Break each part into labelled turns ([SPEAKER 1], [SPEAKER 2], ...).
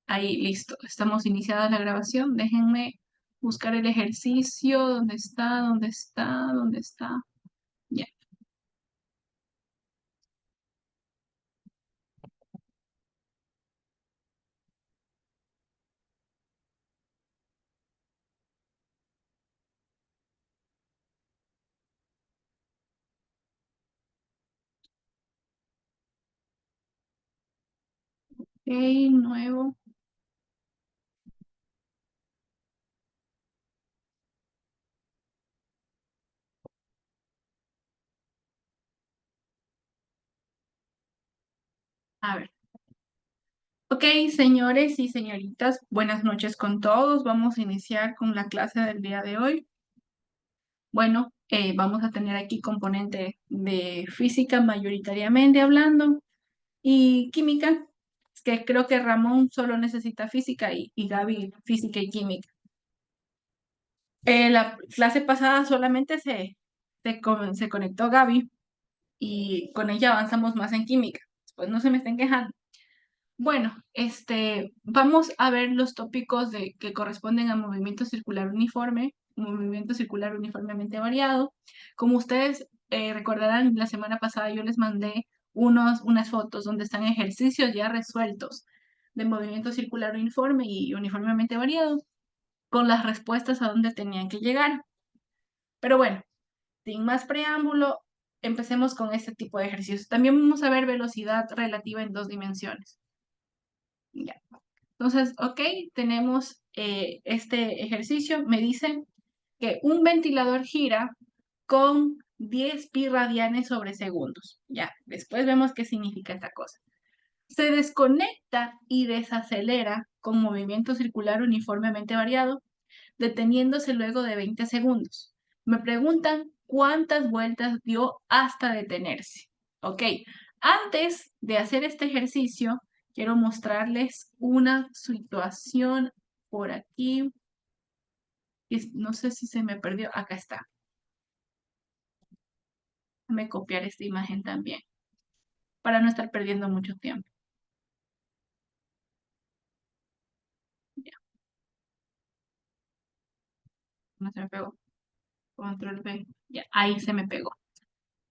[SPEAKER 1] Ahí, listo. Estamos iniciada la grabación. Déjenme buscar el ejercicio. ¿Dónde está? ¿Dónde está? ¿Dónde está? Ya. Ok, nuevo. A ver. Ok, señores y señoritas, buenas noches con todos. Vamos a iniciar con la clase del día de hoy. Bueno, vamos a tener aquí componente de física mayoritariamente hablando y química, que creo que Ramón solo necesita física y Gaby física y química. La clase pasada solamente se conectó Gaby y con ella avanzamos más en química. Pues no se me estén quejando. Bueno, vamos a ver los tópicos que corresponden a movimiento circular uniforme, movimiento circular uniformemente variado. Como ustedes recordarán, la semana pasada yo les mandé unas fotos donde están ejercicios ya resueltos de movimiento circular uniforme y uniformemente variado, con las respuestas a donde tenían que llegar. Pero bueno, sin más preámbulo, empecemos con este tipo de ejercicios. También vamos a ver velocidad relativa en dos dimensiones. Ya. Entonces, ok, tenemos este ejercicio. Me dicen que un ventilador gira con 10 pi radianes sobre segundos. Ya, después vemos qué significa esta cosa. Se desconecta y desacelera con movimiento circular uniformemente variado, deteniéndose luego de 20 segundos. Me preguntan cuántas vueltas dio hasta detenerse. Ok, antes de hacer este ejercicio, quiero mostrarles una situación por aquí. No sé si se me perdió. Acá está. Déjame copiar esta imagen también para no estar perdiendo mucho tiempo. Ya, no se me pegó. Control V. Ya, ahí se me pegó.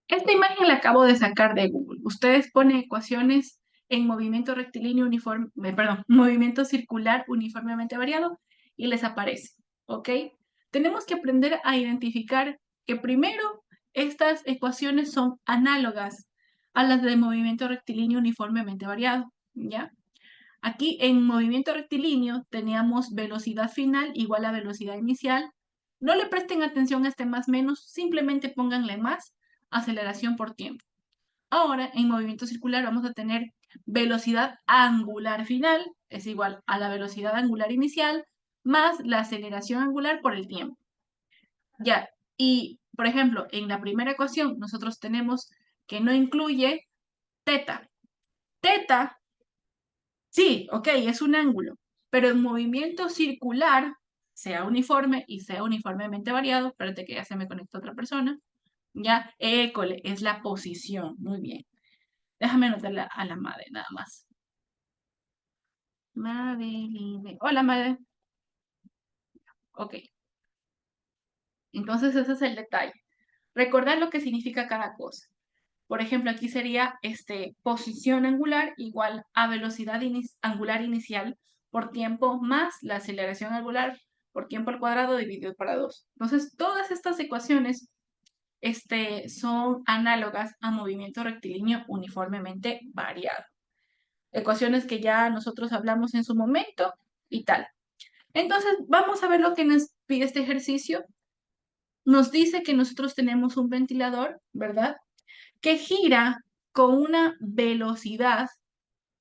[SPEAKER 1] Esta imagen la acabo de sacar de Google. Ustedes ponen ecuaciones en movimiento rectilíneo uniforme, perdón, movimiento circular uniformemente variado y les aparece, ¿ok? Tenemos que aprender a identificar que primero estas ecuaciones son análogas a las de movimiento rectilíneo uniformemente variado, ¿ya? Aquí en movimiento rectilíneo teníamos velocidad final igual a velocidad inicial. No le presten atención a este más menos, simplemente pónganle más aceleración por tiempo. Ahora, en movimiento circular vamos a tener velocidad angular final, es igual a la velocidad angular inicial, más la aceleración angular por el tiempo. Ya, y por ejemplo, en la primera ecuación nosotros tenemos que no incluye teta. Teta, sí, ok, es un ángulo, pero en movimiento circular, sea uniforme y sea uniformemente variado, espérate que ya se me conectó otra persona, ya, école, es la posición, muy bien. Déjame anotarle a la madre nada más. Madeline. Hola, madre. Ok. Entonces ese es el detalle. Recordar lo que significa cada cosa. Por ejemplo, aquí sería posición angular igual a velocidad angular inicial por tiempo más la aceleración angular por tiempo al cuadrado dividido para 2. Entonces, todas estas ecuaciones son análogas a movimiento rectilíneo uniformemente variado. Ecuaciones que ya nosotros hablamos en su momento y tal. Entonces, vamos a ver lo que nos pide este ejercicio. Nos dice que nosotros tenemos un ventilador, ¿verdad? Que gira con una velocidad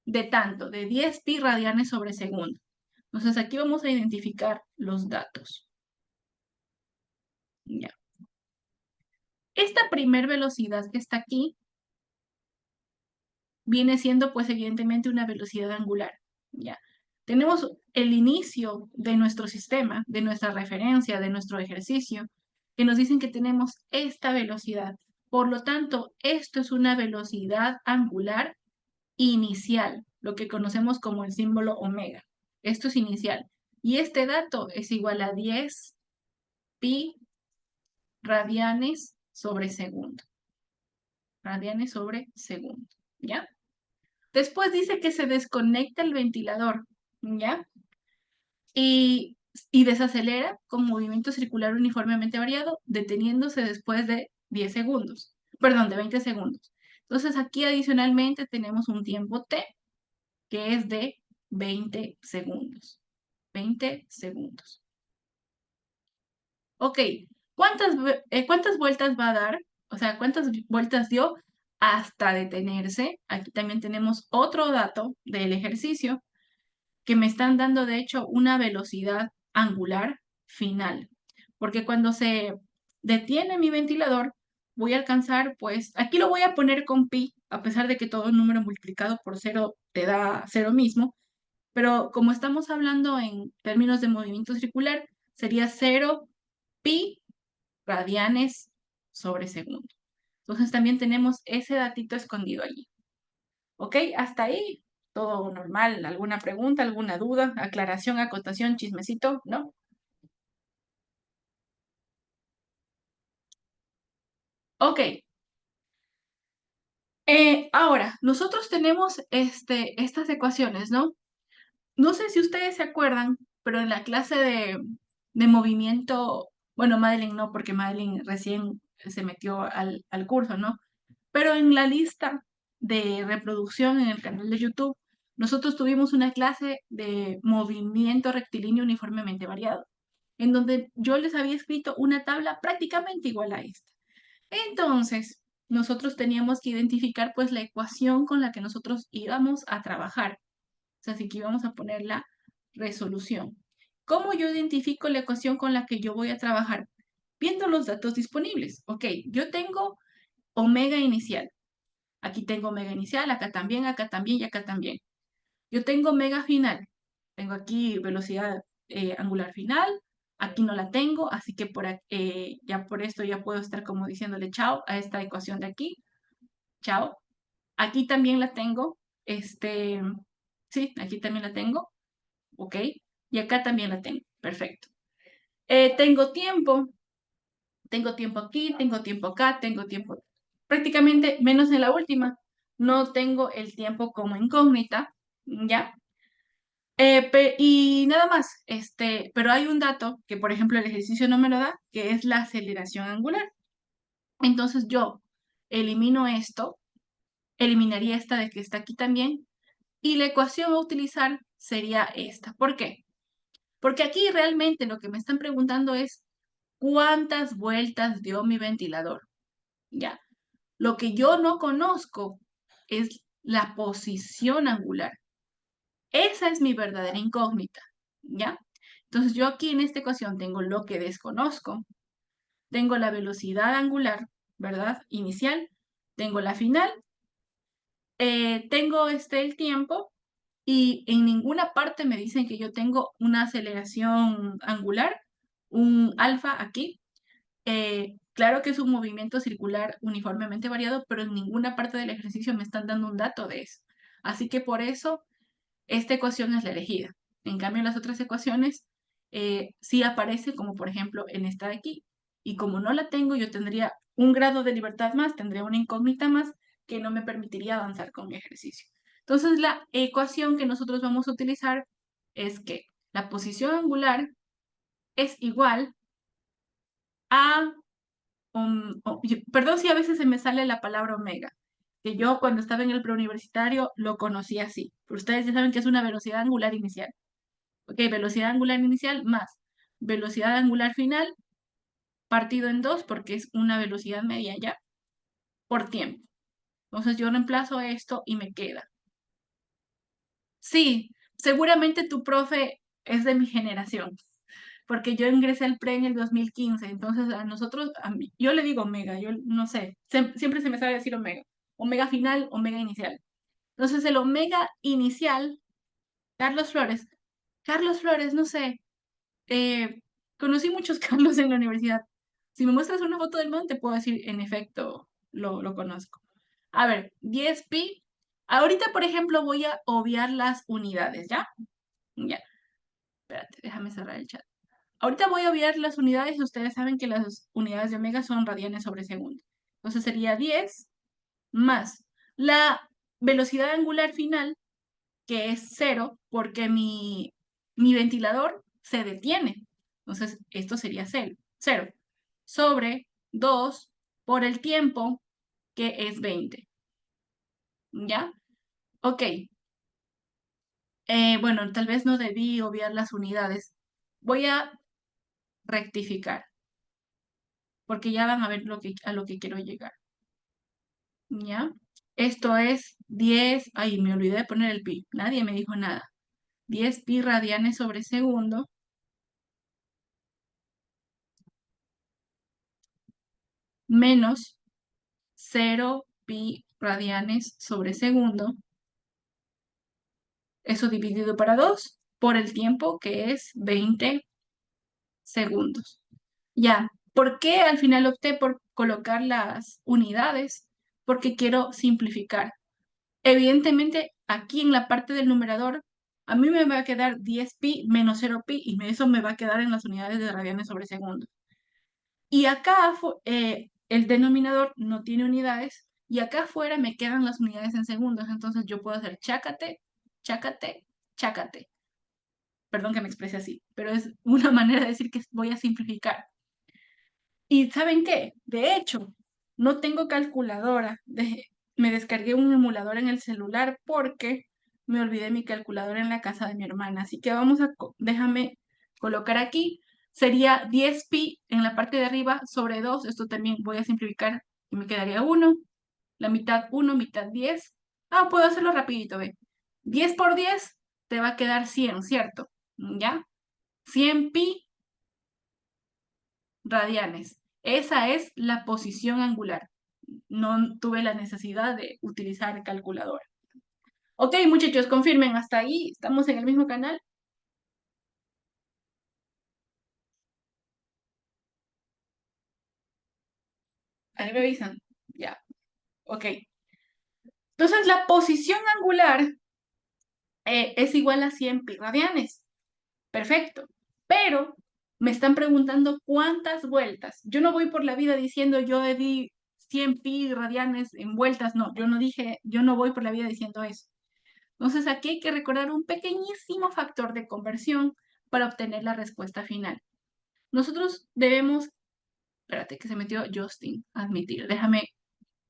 [SPEAKER 1] de tanto, de 10 pi radianes sobre segundo. Entonces, aquí vamos a identificar los datos. Ya. Esta primer velocidad que está aquí viene siendo, pues, evidentemente una velocidad angular. Ya. Tenemos el inicio de nuestro sistema, de nuestra referencia, de nuestro ejercicio, que nos dicen que tenemos esta velocidad. Por lo tanto, esto es una velocidad angular inicial, lo que conocemos como el símbolo omega. Esto es inicial. Y este dato es igual a 10 pi radianes sobre segundo. Radianes sobre segundo, ¿ya? Después dice que se desconecta el ventilador, ¿ya? Y desacelera con movimiento circular uniformemente variado, deteniéndose después de 10 segundos, perdón, de 20 segundos. Entonces aquí adicionalmente tenemos un tiempo t que es de 20 segundos. 20 segundos. Ok, ¿cuántas vueltas va a dar? O sea, ¿cuántas vueltas dio hasta detenerse? Aquí también tenemos otro dato del ejercicio que me están dando, de hecho, una velocidad angular final. Porque cuando se detiene mi ventilador, voy a alcanzar, pues, aquí lo voy a poner con pi, a pesar de que todo número multiplicado por cero te da cero mismo. Pero como estamos hablando en términos de movimiento circular, sería 0 pi radianes sobre segundo. Entonces también tenemos ese datito escondido allí. ¿Ok? Hasta ahí todo normal. ¿Alguna pregunta, alguna duda, aclaración, acotación, chismecito? ¿No? Ok. Ahora, nosotros tenemos estas ecuaciones, ¿no? No sé si ustedes se acuerdan, pero en la clase de movimiento, bueno, Madeline no, porque Madeline recién se metió al curso, ¿no? Pero en la lista de reproducción en el canal de YouTube, nosotros tuvimos una clase de movimiento rectilíneo uniformemente variado, en donde yo les había escrito una tabla prácticamente igual a esta. Entonces, nosotros teníamos que identificar pues la ecuación con la que nosotros íbamos a trabajar. O sea, así que íbamos a poner la resolución. ¿Cómo yo identifico la ecuación con la que yo voy a trabajar? Viendo los datos disponibles. Ok, yo tengo omega inicial. Aquí tengo omega inicial, acá también y acá también. Yo tengo omega final. Tengo aquí velocidad angular final. Aquí no la tengo, así que ya por esto ya puedo estar como diciéndole chao a esta ecuación de aquí. Chao. Aquí también la tengo. Sí, aquí también la tengo. ¿Ok? Y acá también la tengo. Perfecto. Tengo tiempo aquí, tengo tiempo acá, tengo tiempo prácticamente menos en la última. No tengo el tiempo como incógnita, ¿ya? Y nada más, pero hay un dato que, por ejemplo, el ejercicio no me lo da, que es la aceleración angular. Entonces yo elimino esto, eliminaría esta de que está aquí también, y la ecuación a utilizar sería esta. ¿Por qué? Porque aquí realmente lo que me están preguntando es cuántas vueltas dio mi ventilador. ¿Ya? Lo que yo no conozco es la posición angular. Esa es mi verdadera incógnita, ¿ya? Entonces yo aquí en esta ecuación tengo lo que desconozco, tengo la velocidad angular, ¿verdad? Inicial, tengo la final, tengo el tiempo y en ninguna parte me dicen que yo tengo una aceleración angular, un alfa aquí. Claro que es un movimiento circular uniformemente variado, pero en ninguna parte del ejercicio me están dando un dato de eso. Así que por eso esta ecuación es la elegida. En cambio, las otras ecuaciones sí aparece como por ejemplo en esta de aquí. Y como no la tengo, yo tendría un grado de libertad más, tendría una incógnita más que no me permitiría avanzar con mi ejercicio. Entonces, la ecuación que nosotros vamos a utilizar es que la posición angular es igual a perdón si a veces se me sale la palabra omega, que yo cuando estaba en el preuniversitario lo conocí así. Pero ustedes ya saben que es una velocidad angular inicial. Ok, velocidad angular inicial más velocidad angular final partido en dos porque es una velocidad media ya por tiempo. Entonces yo reemplazo esto y me queda. Sí, seguramente tu profe es de mi generación, porque yo ingresé al pre en el 2015, entonces a nosotros, yo le digo omega, yo no sé, siempre se me sabe decir omega, omega final, omega inicial. Entonces el omega inicial, Carlos Flores, Carlos Flores, no sé, conocí muchos Carlos en la universidad. Si me muestras una foto del man, te puedo decir, en efecto, lo conozco. A ver, 10 pi. Ahorita, por ejemplo, voy a obviar las unidades, ¿ya? Ya. Espérate, déjame cerrar el chat. Ahorita voy a obviar las unidades y ustedes saben que las unidades de omega son radianes sobre segundo. Entonces sería 10 más la velocidad angular final, que es 0, porque mi ventilador se detiene. Entonces, esto sería 0, 0 sobre 2 por el tiempo, que es 20. ¿Ya? Ok. Bueno, tal vez no debí obviar las unidades. Voy a rectificar, porque ya van a ver a lo que quiero llegar. ¿Ya? Esto es 10, ay, me olvidé de poner el pi, nadie me dijo nada. 10 pi radianes sobre segundo menos 0 pi radianes sobre segundo, eso dividido para 2 por el tiempo, que es 20 segundos. Ya, ¿por qué al final opté por colocar las unidades? Porque quiero simplificar. Evidentemente, aquí en la parte del numerador, a mí me va a quedar 10 pi menos 0 pi y eso me va a quedar en las unidades de radianes sobre segundo. Y acá el denominador no tiene unidades y acá afuera me quedan las unidades en segundos. Entonces yo puedo hacer chácate, chácate, chácate. Perdón que me exprese así, pero es una manera de decir que voy a simplificar. ¿Y saben qué? De hecho, no tengo calculadora. Me descargué un emulador en el celular porque me olvidé mi calculadora en la casa de mi hermana. Así que déjame colocar aquí. Sería 10 pi en la parte de arriba sobre 2. Esto también voy a simplificar y me quedaría 1. La mitad 1, mitad 10. Ah, puedo hacerlo rapidito, ve. 10 por 10 te va a quedar 100, ¿cierto? ¿Ya? 100 pi radianes. Esa es la posición angular. No tuve la necesidad de utilizar calculadora. Ok, muchachos, confirmen, hasta ahí estamos en el mismo canal. Ahí me avisan. Ya, ok. Entonces, la posición angular es igual a 100 pi radianes. Perfecto. Pero me están preguntando cuántas vueltas. Yo no voy por la vida diciendo yo di 100 pi radianes en vueltas. No, yo no dije, yo no voy por la vida diciendo eso. Entonces aquí hay que recordar un pequeñísimo factor de conversión para obtener la respuesta final. Nosotros debemos, espérate que se metió Justin, admitir, déjame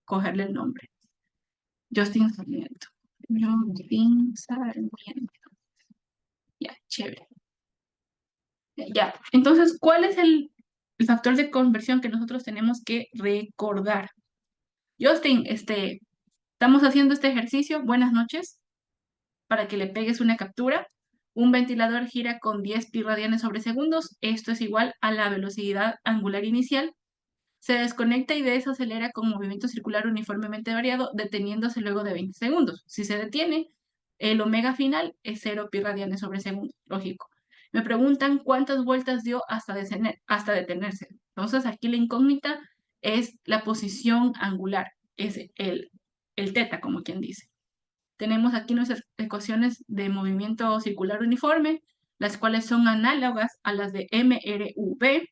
[SPEAKER 1] cogerle el nombre. Justin Sarmiento. Justin Sarmiento. Ya, chévere. Ya, entonces, ¿cuál es el factor de conversión que nosotros tenemos que recordar? Justin, estamos haciendo este ejercicio. Buenas noches. Para que le pegues una captura. Un ventilador gira con 10 pi radianes sobre segundos. Esto es igual a la velocidad angular inicial. Se desconecta y desacelera con movimiento circular uniformemente variado, deteniéndose luego de 20 segundos. Si se detiene, el omega final es 0 pi radianes sobre segundo. Lógico. Me preguntan cuántas vueltas dio hasta detenerse. Entonces, aquí la incógnita es la posición angular. Es el teta, como quien dice. Tenemos aquí nuestras ecuaciones de movimiento circular uniforme, las cuales son análogas a las de MRV,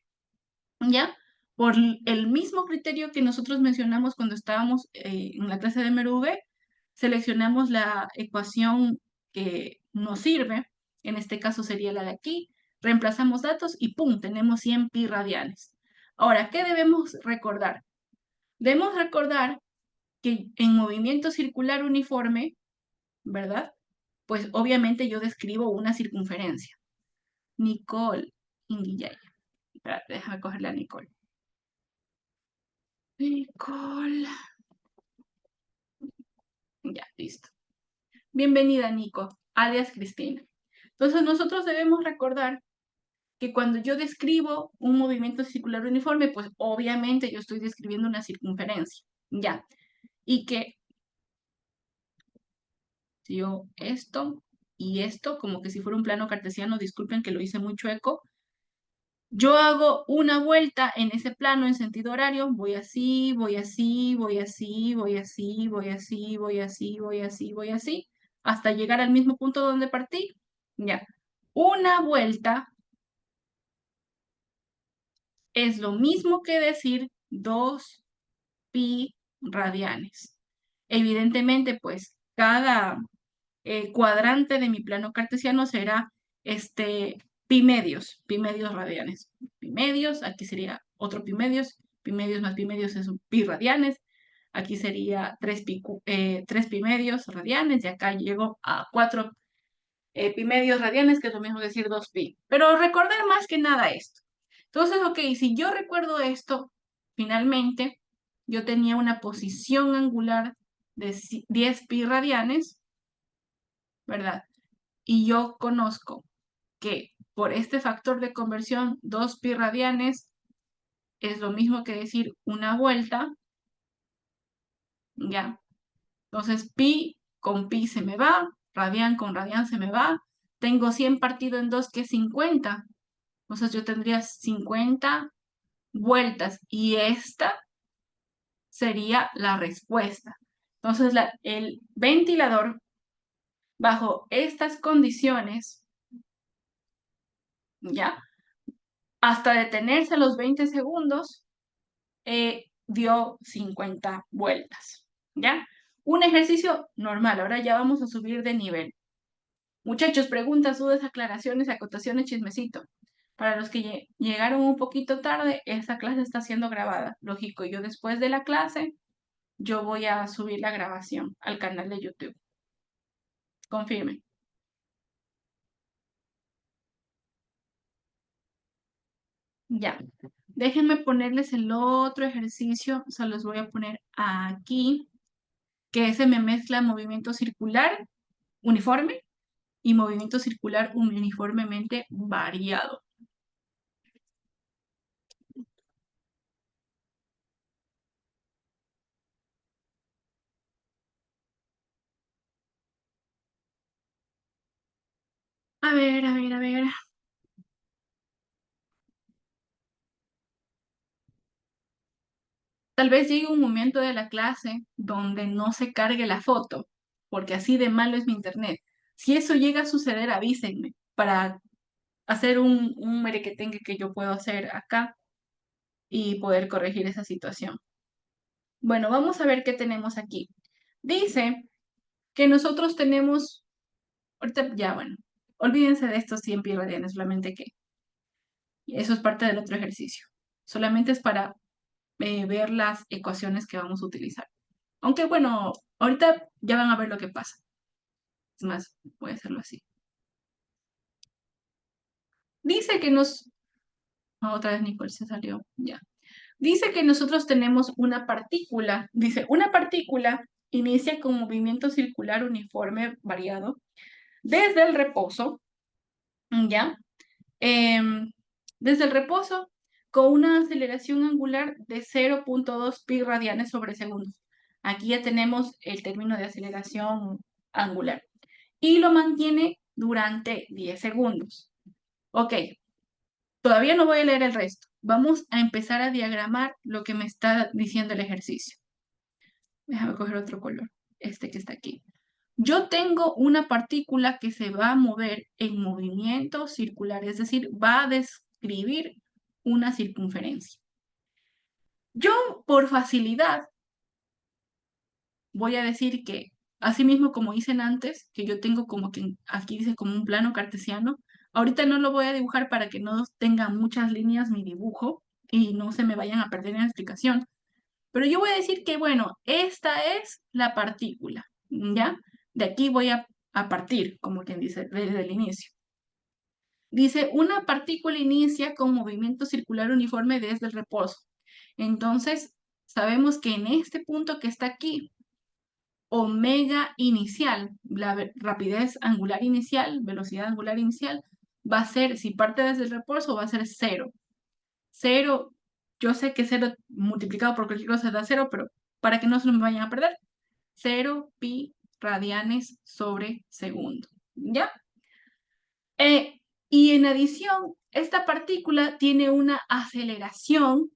[SPEAKER 1] ¿ya? Por el mismo criterio que nosotros mencionamos cuando estábamos en la clase de MRV, seleccionamos la ecuación que nos sirve, en este caso sería la de aquí, reemplazamos datos y ¡pum! Tenemos 100 pi radianes. Ahora, ¿qué debemos recordar? Debemos recordar que en movimiento circular uniforme, ¿verdad? Pues obviamente yo describo una circunferencia. Nicole Inguillay. Espérate, déjame cogerle a Nicole. Nicole. Ya, listo. Bienvenida, Nico, alias Cristina. Entonces, nosotros debemos recordar que cuando yo describo un movimiento circular uniforme, pues obviamente yo estoy describiendo una circunferencia. Ya. Y que yo esto y esto, como que si fuera un plano cartesiano, disculpen que lo hice muy chueco, yo hago una vuelta en ese plano en sentido horario, voy así, voy así, voy así, voy así, voy así, voy así, voy así, voy así, hasta llegar al mismo punto donde partí. Ya. una vuelta es lo mismo que decir 2 pi radianes. Evidentemente, pues cada cuadrante de mi plano cartesiano será pi medios radianes. Pi medios, aquí sería otro pi medios más pi medios es un pi radianes. Aquí sería 3 pi medios radianes y acá llego a 4 pi medios radianes, que es lo mismo que decir 2 pi. Pero recordar más que nada esto. Entonces, ok, si yo recuerdo esto, finalmente yo tenía una posición angular de 10 pi radianes, ¿verdad? Y yo conozco que por este factor de conversión, 2 pi radianes es lo mismo que decir una vuelta, ¿ya? Entonces, pi con pi se me va, radian con radian se me va. Tengo 100 partido en 2, que es 50. Entonces, yo tendría 50 vueltas y esta sería la respuesta. Entonces, el ventilador, bajo estas condiciones, ¿ya? Hasta detenerse a los 20 segundos, dio 50 vueltas, ¿ya? Un ejercicio normal. Ahora ya vamos a subir de nivel. Muchachos, preguntas, dudas, aclaraciones, acotaciones, chismecito. Para los que llegaron un poquito tarde, esta clase está siendo grabada. Lógico, yo después de la clase, yo voy a subir la grabación al canal de YouTube. Confirmen. Ya. Déjenme ponerles el otro ejercicio. Se los voy a poner aquí, que se me mezcla movimiento circular uniforme y movimiento circular uniformemente variado. A ver, a ver, a ver. Tal vez llegue un momento de la clase donde no se cargue la foto, porque así de malo es mi internet. Si eso llega a suceder, avísenme para hacer un merequetengue que yo puedo hacer acá y poder corregir esa situación. Bueno, vamos a ver qué tenemos aquí. Dice que nosotros tenemos, ahorita ya, bueno, olvídense de estos 100 pi radianes, solamente que eso es parte del otro ejercicio. Solamente es para ver las ecuaciones que vamos a utilizar. Aunque bueno, ahorita ya van a ver lo que pasa. Es más, voy a hacerlo así. Dice que otra vez Nicole se salió, ya. Dice que nosotros tenemos una partícula. Dice, una partícula inicia con movimiento circular uniforme variado desde el reposo, ¿ya? Desde el reposo con una aceleración angular de 0.2 pi radianes sobre segundo. Aquí ya tenemos el término de aceleración angular. Y lo mantiene durante 10 segundos. Ok, todavía no voy a leer el resto. Vamos a empezar a diagramar lo que me está diciendo el ejercicio. Déjame coger otro color, este que está aquí. Yo tengo una partícula que se va a mover en movimiento circular, es decir, va a describir una circunferencia. Yo, por facilidad, voy a decir que, así mismo como dicen antes, que yo tengo como que aquí dice como un plano cartesiano, ahorita no lo voy a dibujar para que no tenga muchas líneas mi dibujo y no se me vayan a perder en la explicación. Pero yo voy a decir que, bueno, esta es la partícula, ¿ya? De aquí voy a partir, como quien dice, desde el inicio. Dice, una partícula inicia con movimiento circular uniforme desde el reposo. Entonces, sabemos que en este punto que está aquí, omega inicial, la rapidez angular inicial, velocidad angular inicial, va a ser, si parte desde el reposo, va a ser 0. 0, yo sé que 0 multiplicado por cualquier cosa da 0, pero para que no se me vayan a perder, 0 pi radianes sobre segundo. ¿Ya? Y en adición, esta partícula tiene una aceleración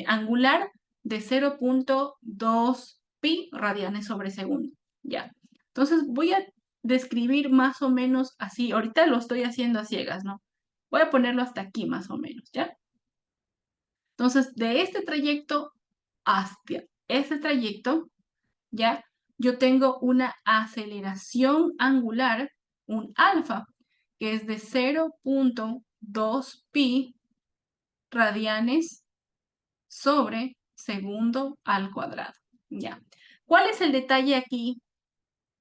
[SPEAKER 1] angular de 0.2 pi radianes sobre segundo. ¿Ya? Entonces voy a describir más o menos así. Ahorita lo estoy haciendo a ciegas, ¿no? Voy a ponerlo hasta aquí más o menos, ¿ya? Entonces, de este trayecto hasta este trayecto, ¿ya? Yo tengo una aceleración angular, un alfa, que es de 0.2 pi radianes sobre segundo al cuadrado, ¿ya? ¿Cuál es el detalle aquí?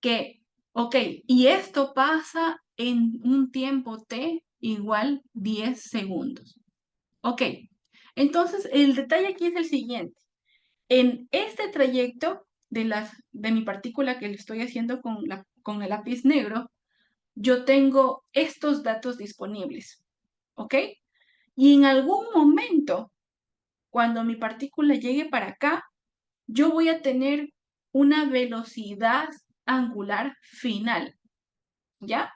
[SPEAKER 1] Que, ok, y esto pasa en un tiempo t igual 10 segundos. Ok, entonces el detalle aquí es el siguiente. En este trayecto de mi partícula que le estoy haciendo con el lápiz negro, yo tengo estos datos disponibles, ¿ok? Y en algún momento, cuando mi partícula llegue para acá, yo voy a tener una velocidad angular final, ¿ya?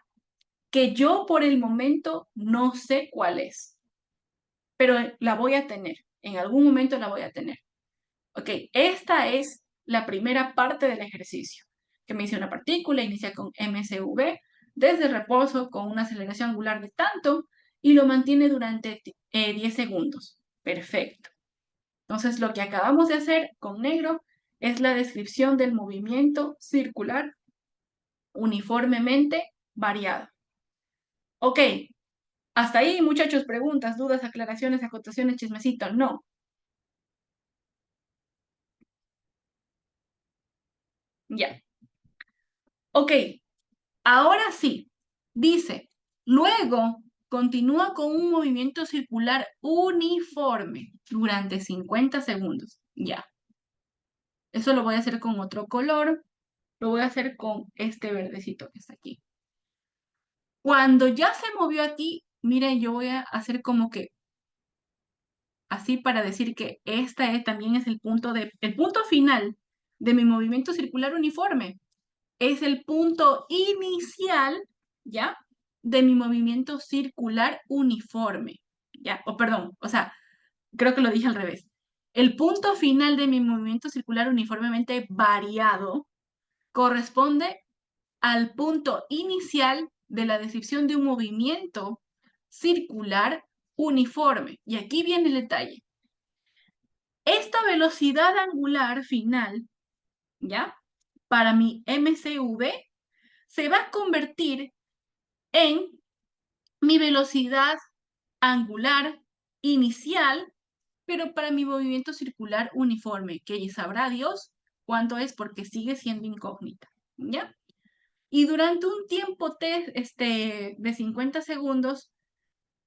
[SPEAKER 1] Que yo por el momento no sé cuál es, pero la voy a tener, en algún momento la voy a tener. Ok, esta es la primera parte del ejercicio, que me dice una partícula, inicia con MCV, desde reposo con una aceleración angular de tanto y lo mantiene durante 10 segundos. Perfecto. Entonces, lo que acabamos de hacer con negro es la descripción del movimiento circular uniformemente variado. Ok, hasta ahí, muchachos, preguntas, dudas, aclaraciones, acotaciones, chismecito. No. Ya. Ok, ahora sí. Dice, luego continúa con un movimiento circular uniforme durante 50 segundos. Ya. Eso lo voy a hacer con otro color. Lo voy a hacer con este verdecito que está aquí. Cuando ya se movió aquí, miren, yo voy a hacer como que así para decir que también es el punto final de mi movimiento circular uniforme. Es el punto inicial, ¿ya? De mi movimiento circular uniforme, ¿ya? O perdón, o sea, creo que lo dije al revés. El punto final de mi movimiento circular uniformemente variado corresponde al punto inicial de la descripción de un movimiento circular uniforme. Y aquí viene el detalle. Esta velocidad angular final, ¿ya? Para mi MCV se va a convertir en mi velocidad angular inicial, pero para mi movimiento circular uniforme, que sabrá Dios cuánto es porque sigue siendo incógnita, ¿ya? Y durante un tiempo de 50 segundos,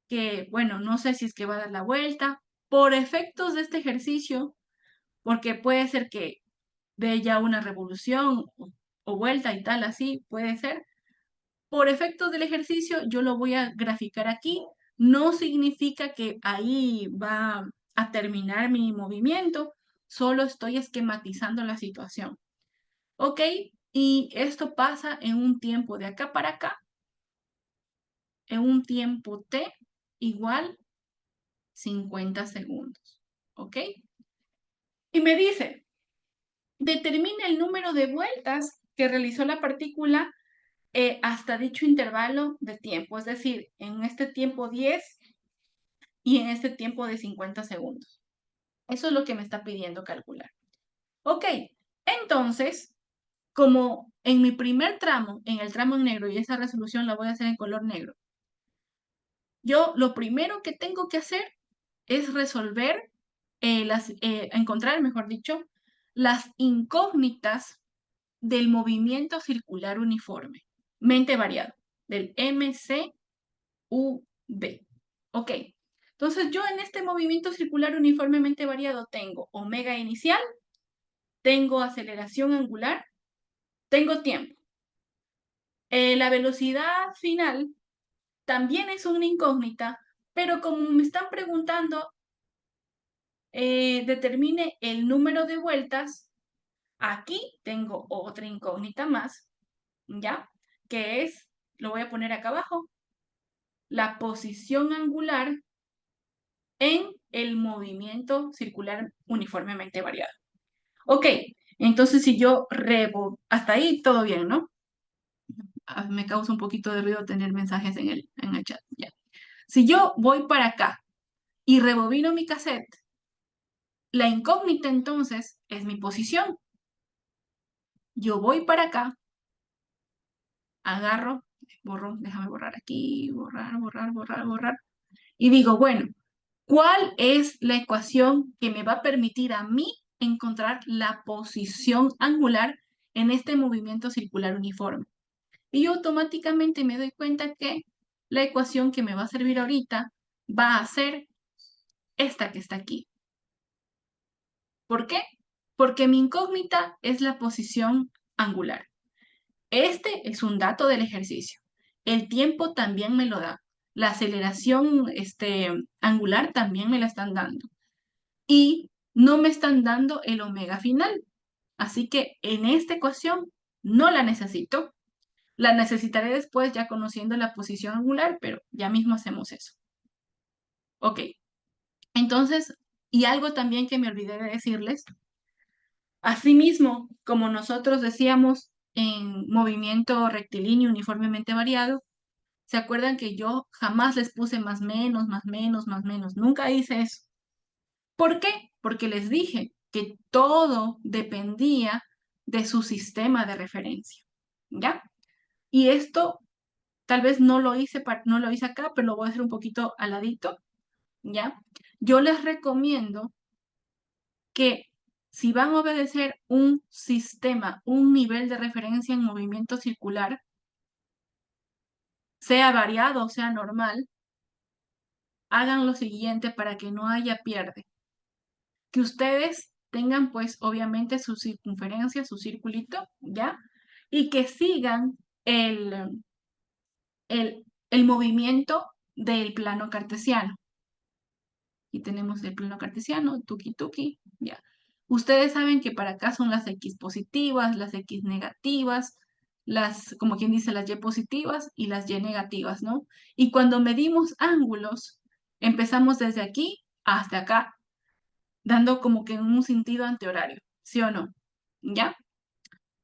[SPEAKER 1] que bueno, no sé si es que va a dar la vuelta, por efectos de este ejercicio, porque puede ser que dé ya una revolución o vuelta y tal, así puede ser. Por efectos del ejercicio, yo lo voy a graficar aquí. No significa que ahí va a terminar mi movimiento, solo estoy esquematizando la situación. ¿Ok? Y esto pasa en un tiempo de acá para acá, en un tiempo t igual 50 segundos. ¿Ok? Y me dice, determina el número de vueltas que realizó la partícula hasta dicho intervalo de tiempo, es decir, en este tiempo 10 y en este tiempo de 50 segundos. Eso es lo que me está pidiendo calcular. Ok, entonces, como en mi primer tramo, en el tramo en negro, y esa resolución la voy a hacer en color negro, yo lo primero que tengo que hacer es resolver, encontrar, mejor dicho, las incógnitas del movimiento circular uniforme, mente variado, del MCUV. Ok, entonces yo en este movimiento circular uniformemente variado tengo omega inicial, tengo aceleración angular, tengo tiempo. La velocidad final también es una incógnita, pero como me están preguntando, determine el número de vueltas, aquí tengo otra incógnita más, ¿ya? Que es, lo voy a poner acá abajo, la posición angular en el movimiento circular uniformemente variado. Ok, entonces si yo hasta ahí todo bien, ¿no? me causa un poquito de ruido tener mensajes en el chat. Ya. Si yo voy para acá y rebobino mi cassette, la incógnita entonces es mi posición. Yo voy para acá, agarro, borro, déjame borrar aquí, borrar, borrar, borrar, borrar. Y digo, bueno, ¿cuál es la ecuación que me va a permitir a mí encontrar la posición angular en este movimiento circular uniforme? Y yo automáticamente me doy cuenta que la ecuación que me va a servir ahorita va a ser esta que está aquí. ¿Por qué? Porque mi incógnita es la posición angular. Este es un dato del ejercicio. El tiempo también me lo da. La aceleración angular también me la están dando. Y no me están dando el omega final. Así que en esta ecuación no la necesito. La necesitaré después ya conociendo la posición angular, pero ya mismo hacemos eso. Ok, entonces, y algo también que me olvidé de decirles, asimismo, como nosotros decíamos en movimiento rectilíneo uniformemente variado, ¿se acuerdan que yo jamás les puse más menos, más menos, más menos? Nunca hice eso. ¿Por qué? Porque les dije que todo dependía de su sistema de referencia, ¿ya? Y esto tal vez no lo hice acá, pero lo voy a hacer un poquito al ladito, ¿ya? Yo les recomiendo que si van a obedecer un sistema, un nivel de referencia en movimiento circular, sea variado o sea normal, hagan lo siguiente para que no haya pierde. Que ustedes tengan pues obviamente su circunferencia, su circulito, ¿ya? Y que sigan el movimiento del plano cartesiano. Y tenemos el plano cartesiano, tuki tuki, ya. Ustedes saben que para acá son las X positivas, las X negativas, como quien dice, las Y positivas y las Y negativas, ¿no? Y cuando medimos ángulos, empezamos desde aquí hasta acá, dando como que en un sentido antihorario, ¿sí o no? ¿Ya?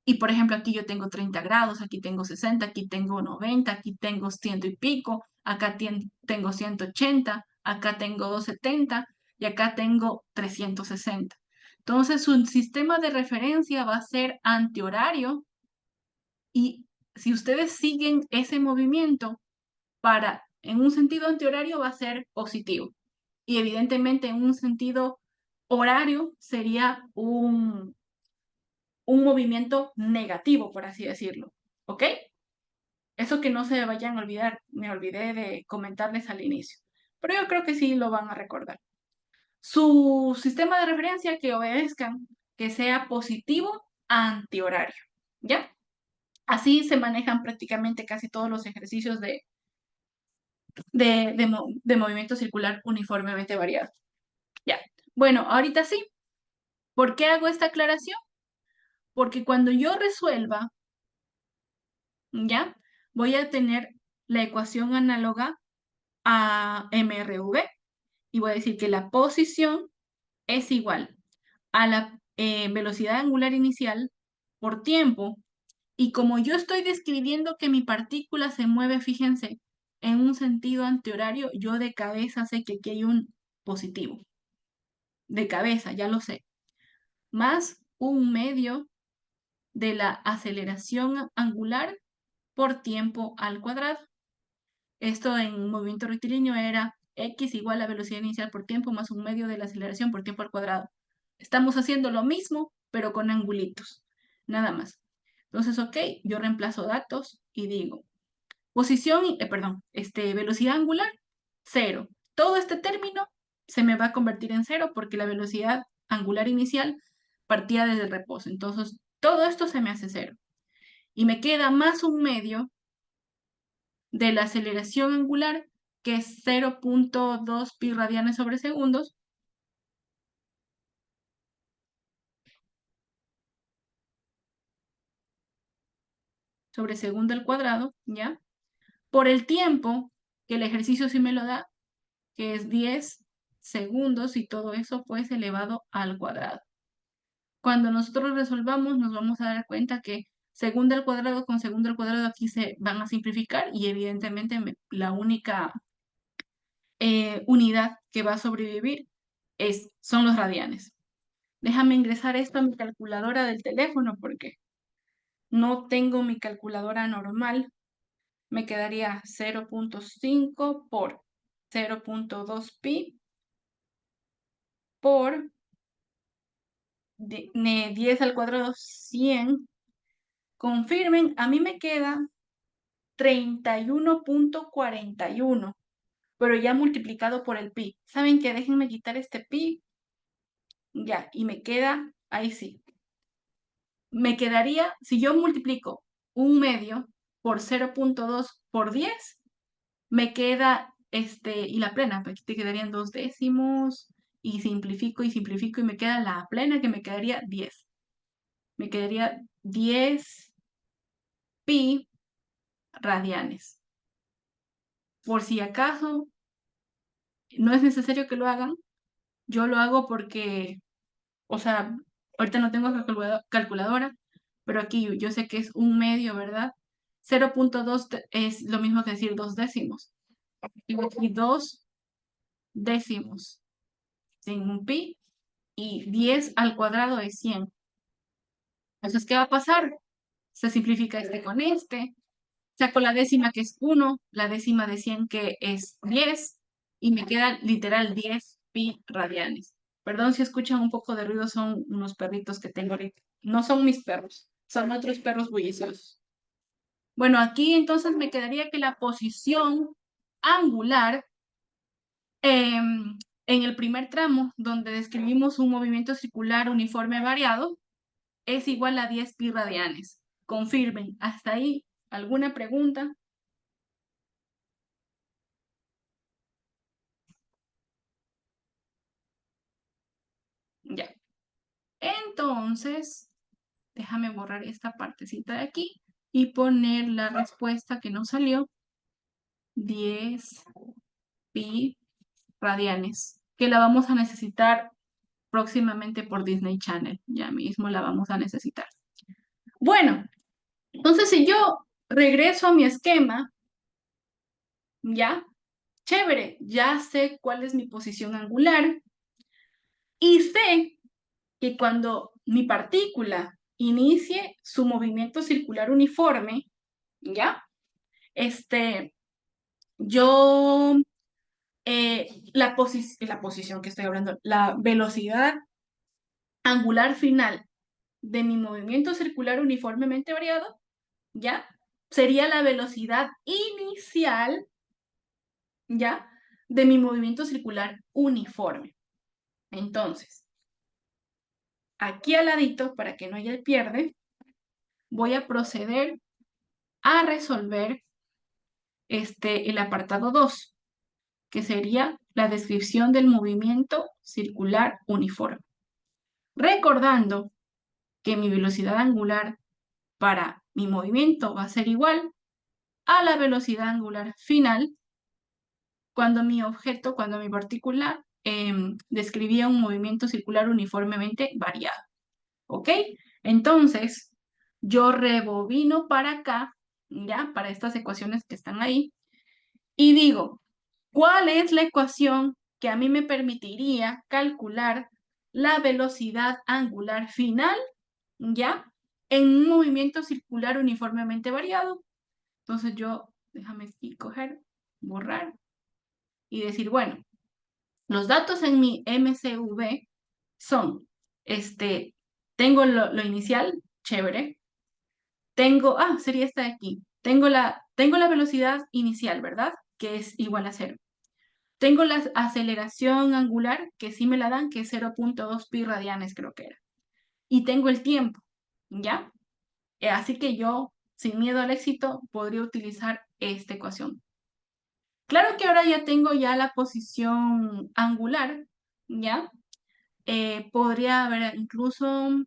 [SPEAKER 1] Y por ejemplo, aquí yo tengo 30 grados, aquí tengo 60, aquí tengo 90, aquí tengo ciento y pico, acá tengo 180, acá tengo 270 y acá tengo 360. Entonces, su sistema de referencia va a ser antihorario y si ustedes siguen ese movimiento en un sentido antihorario va a ser positivo. Y evidentemente en un sentido horario sería un movimiento negativo, por así decirlo. ¿Ok? Eso que no se vayan a olvidar, me olvidé de comentarles al inicio. Pero yo creo que sí lo van a recordar. Su sistema de referencia que obedezcan, que sea positivo antihorario. ¿Ya? Así se manejan prácticamente casi todos los ejercicios de movimiento circular uniformemente variado. Ya. Bueno, ahorita sí. ¿Por qué hago esta aclaración? Porque cuando yo resuelva, ¿ya? Voy a tener la ecuación análoga a MRV y voy a decir que la posición es igual a la velocidad angular inicial por tiempo. Y como yo estoy describiendo que mi partícula se mueve, fíjense, en un sentido antihorario, yo de cabeza sé que aquí hay un positivo. De cabeza, ya lo sé. Más un medio de la aceleración angular por tiempo al cuadrado. Esto en movimiento rectilíneo era x igual a velocidad inicial por tiempo más un medio de la aceleración por tiempo al cuadrado. Estamos haciendo lo mismo, pero con angulitos. Nada más. Entonces, ok, yo reemplazo datos y digo, velocidad angular, 0. Todo este término se me va a convertir en 0 porque la velocidad angular inicial partía desde el reposo. Entonces, todo esto se me hace 0. Y me queda más un medio de la aceleración angular, que es 0.2 pi radianes sobre segundos, sobre segundo al cuadrado, ¿ya? Por el tiempo, que el ejercicio sí me lo da, que es 10 segundos y todo eso pues elevado al cuadrado. Cuando nosotros resolvamos nos vamos a dar cuenta que Segunda al cuadrado con segunda al cuadrado aquí se van a simplificar y evidentemente la única unidad que va a sobrevivir son los radianes. Déjame ingresar esto a mi calculadora del teléfono porque no tengo mi calculadora normal. Me quedaría 0.5 por 0.2 pi por 10 al cuadrado 100. Confirmen, a mí me queda 31.41, pero ya multiplicado por el pi. ¿Saben qué? Déjenme quitar este pi. Ya, y me queda, ahí sí. Me quedaría, si yo multiplico 1/2 por 0.2 por 10, me queda, y la plena, pues te quedarían 2 décimos, y simplifico y me queda la plena que me quedaría 10. Me quedaría 10 pi radianes. Por si acaso no es necesario que lo hagan, yo lo hago porque, o sea, ahorita no tengo calculadora, pero aquí yo sé que es 1/2, ¿verdad? 0.2 es lo mismo que decir 2 décimos. Y 2 décimos sin un pi y 10 al cuadrado es 100. Entonces, ¿qué va a pasar? Se simplifica este con este. Saco la décima que es 1, la décima de 100 que es 10 y me queda literal 10 pi radianes. Perdón si escuchan un poco de ruido, son unos perritos que tengo ahorita. No son mis perros, son otros perros bulliciosos. Bueno, aquí entonces me quedaría que la posición angular en el primer tramo, donde describimos un movimiento circular uniforme variado, es igual a 10 pi radianes. Confirmen. ¿Hasta ahí alguna pregunta? Ya. Entonces, déjame borrar esta partecita de aquí y poner la respuesta que nos salió. 10 pi radianes, que la vamos a necesitar próximamente por Disney Channel. Ya mismo la vamos a necesitar. Bueno, entonces si yo regreso a mi esquema, ya, chévere, ya sé cuál es mi posición angular y sé que cuando mi partícula inicie su movimiento circular uniforme, ¿ya? Yo, la posición que estoy hablando, la velocidad angular final de mi movimiento circular uniformemente variado, ¿ya? Sería la velocidad inicial, ¿ya? De mi movimiento circular uniforme. Entonces, aquí al ladito, para que no haya el pierde, voy a proceder a resolver el apartado 2, que sería la descripción del movimiento circular uniforme. Recordando que mi velocidad angular para mi movimiento va a ser igual a la velocidad angular final cuando mi partícula describía un movimiento circular uniformemente variado. ¿Ok? Entonces, yo rebobino para acá, ¿ya? Para estas ecuaciones que están ahí, y digo, ¿cuál es la ecuación que a mí me permitiría calcular la velocidad angular final, ¿ya? En un movimiento circular uniformemente variado. Entonces déjame aquí coger, borrar y decir, bueno, los datos en mi MCV son, tengo lo inicial, chévere. Sería esta de aquí. Tengo la velocidad inicial, ¿verdad? Que es igual a 0. Tengo la aceleración angular, que sí me la dan, que es 0.2 pi radianes, creo que era. Y tengo el tiempo, ¿ya? Así que yo, sin miedo al éxito, podría utilizar esta ecuación. Claro que ahora ya tengo la posición angular, ¿ya? Podría haber incluso,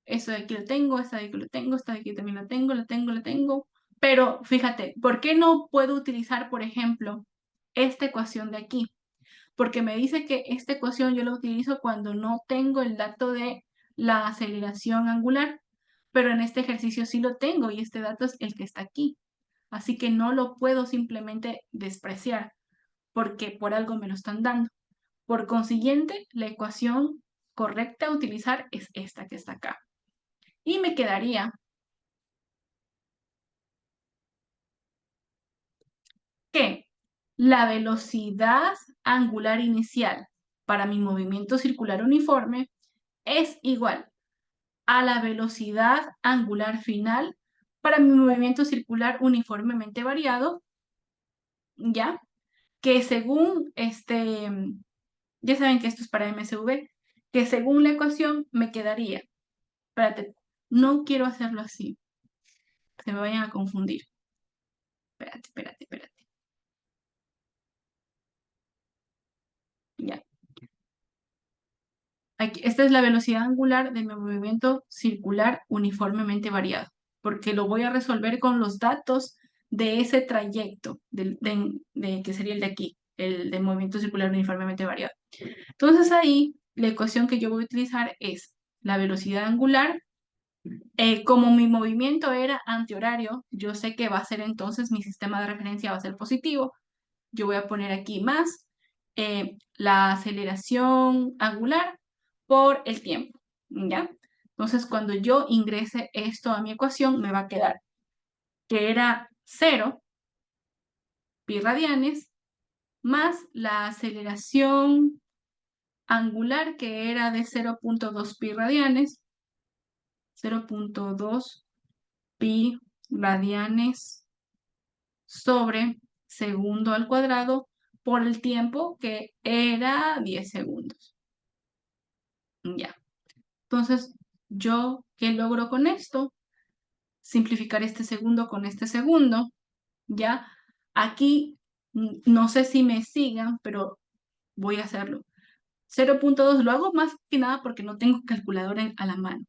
[SPEAKER 1] eso de aquí lo tengo, esta de aquí lo tengo, esta de aquí también lo tengo, lo tengo. Pero fíjate, ¿por qué no puedo utilizar, por ejemplo, esta ecuación de aquí? Porque me dice que esta ecuación yo la utilizo cuando no tengo el dato de la aceleración angular. pero en este ejercicio sí lo tengo y este dato es el que está aquí. Así que no lo puedo simplemente despreciar porque por algo me lo están dando. Por consiguiente, la ecuación correcta a utilizar es esta que está acá. Y me quedaría que la velocidad angular inicial para mi movimiento circular uniforme es igual a la velocidad angular final para mi movimiento circular uniformemente variado, ¿ya? Que según ya saben que esto es para MSV, que según la ecuación me quedaría, espérate, no quiero hacerlo así, se me vayan a confundir. Espérate. Ya. Aquí, esta es la velocidad angular de mi movimiento circular uniformemente variado, porque lo voy a resolver con los datos de ese trayecto, que sería el de aquí, el de movimiento circular uniformemente variado. Entonces ahí la ecuación que yo voy a utilizar es la velocidad angular. Como mi movimiento era antihorario, yo sé que va a ser entonces mi sistema de referencia va a ser positivo. Yo voy a poner aquí más la aceleración angular por el tiempo, ¿ya? Entonces, cuando yo ingrese esto a mi ecuación, me va a quedar que era 0 pi radianes más la aceleración angular que era de 0.2 pi radianes, 0.2 pi radianes sobre segundo al cuadrado por el tiempo que era 10 segundos. Ya. Entonces, ¿yo qué logro con esto? Simplificar este segundo con este segundo. Ya. Aquí no sé si me sigan, pero voy a hacerlo. 0.2 lo hago más que nada porque no tengo calculadora a la mano.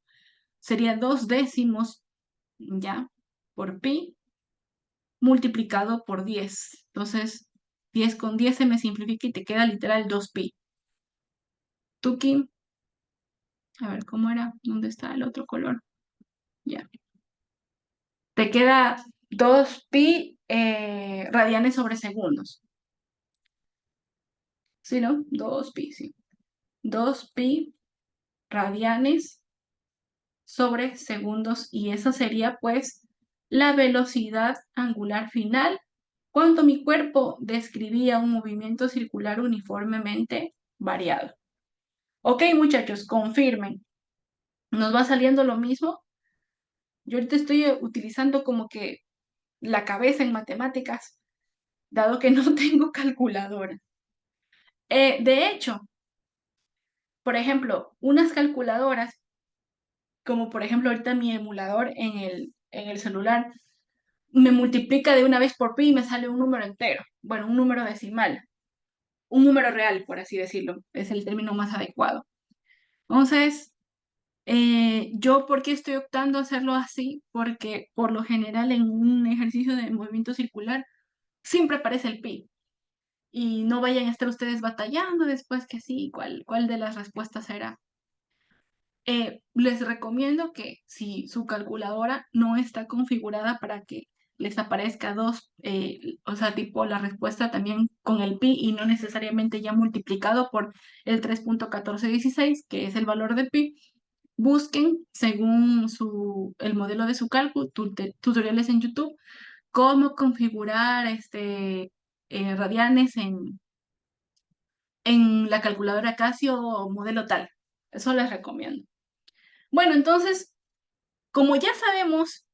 [SPEAKER 1] Sería 2 décimos, ya, por pi multiplicado por 10. Entonces, 10 con 10 se me simplifica y te queda literal 2pi. Tuki, a ver, ¿cómo era? ¿Dónde está el otro color? Ya. Te queda 2pi radianes sobre segundos. ¿Sí, no? 2pi, sí. 2pi radianes sobre segundos y esa sería pues la velocidad angular final cuando mi cuerpo describía un movimiento circular uniformemente variado. Ok, muchachos, confirmen. ¿Nos va saliendo lo mismo? Yo ahorita estoy utilizando como que la cabeza en matemáticas, dado que no tengo calculadora. De hecho, por ejemplo, unas calculadoras, como por ejemplo ahorita mi emulador en el celular, me multiplica de una vez por pi y me sale un número entero. Bueno, un número decimal. Un número real, por así decirlo. Es el término más adecuado. Entonces, yo, ¿por qué estoy optando a hacerlo así? Porque por lo general en un ejercicio de movimiento circular siempre aparece el pi. Y no vayan a estar ustedes batallando después que sí, cuál de las respuestas será. Les recomiendo que si su calculadora no está configurada para que les aparezca dos, o sea, tipo la respuesta también con el pi y no necesariamente ya multiplicado por el 3.1416, que es el valor de pi, busquen según el modelo de su cálculo, tutoriales en YouTube, cómo configurar radianes en la calculadora Casio modelo tal. Eso les recomiendo. Bueno, entonces, como ya sabemos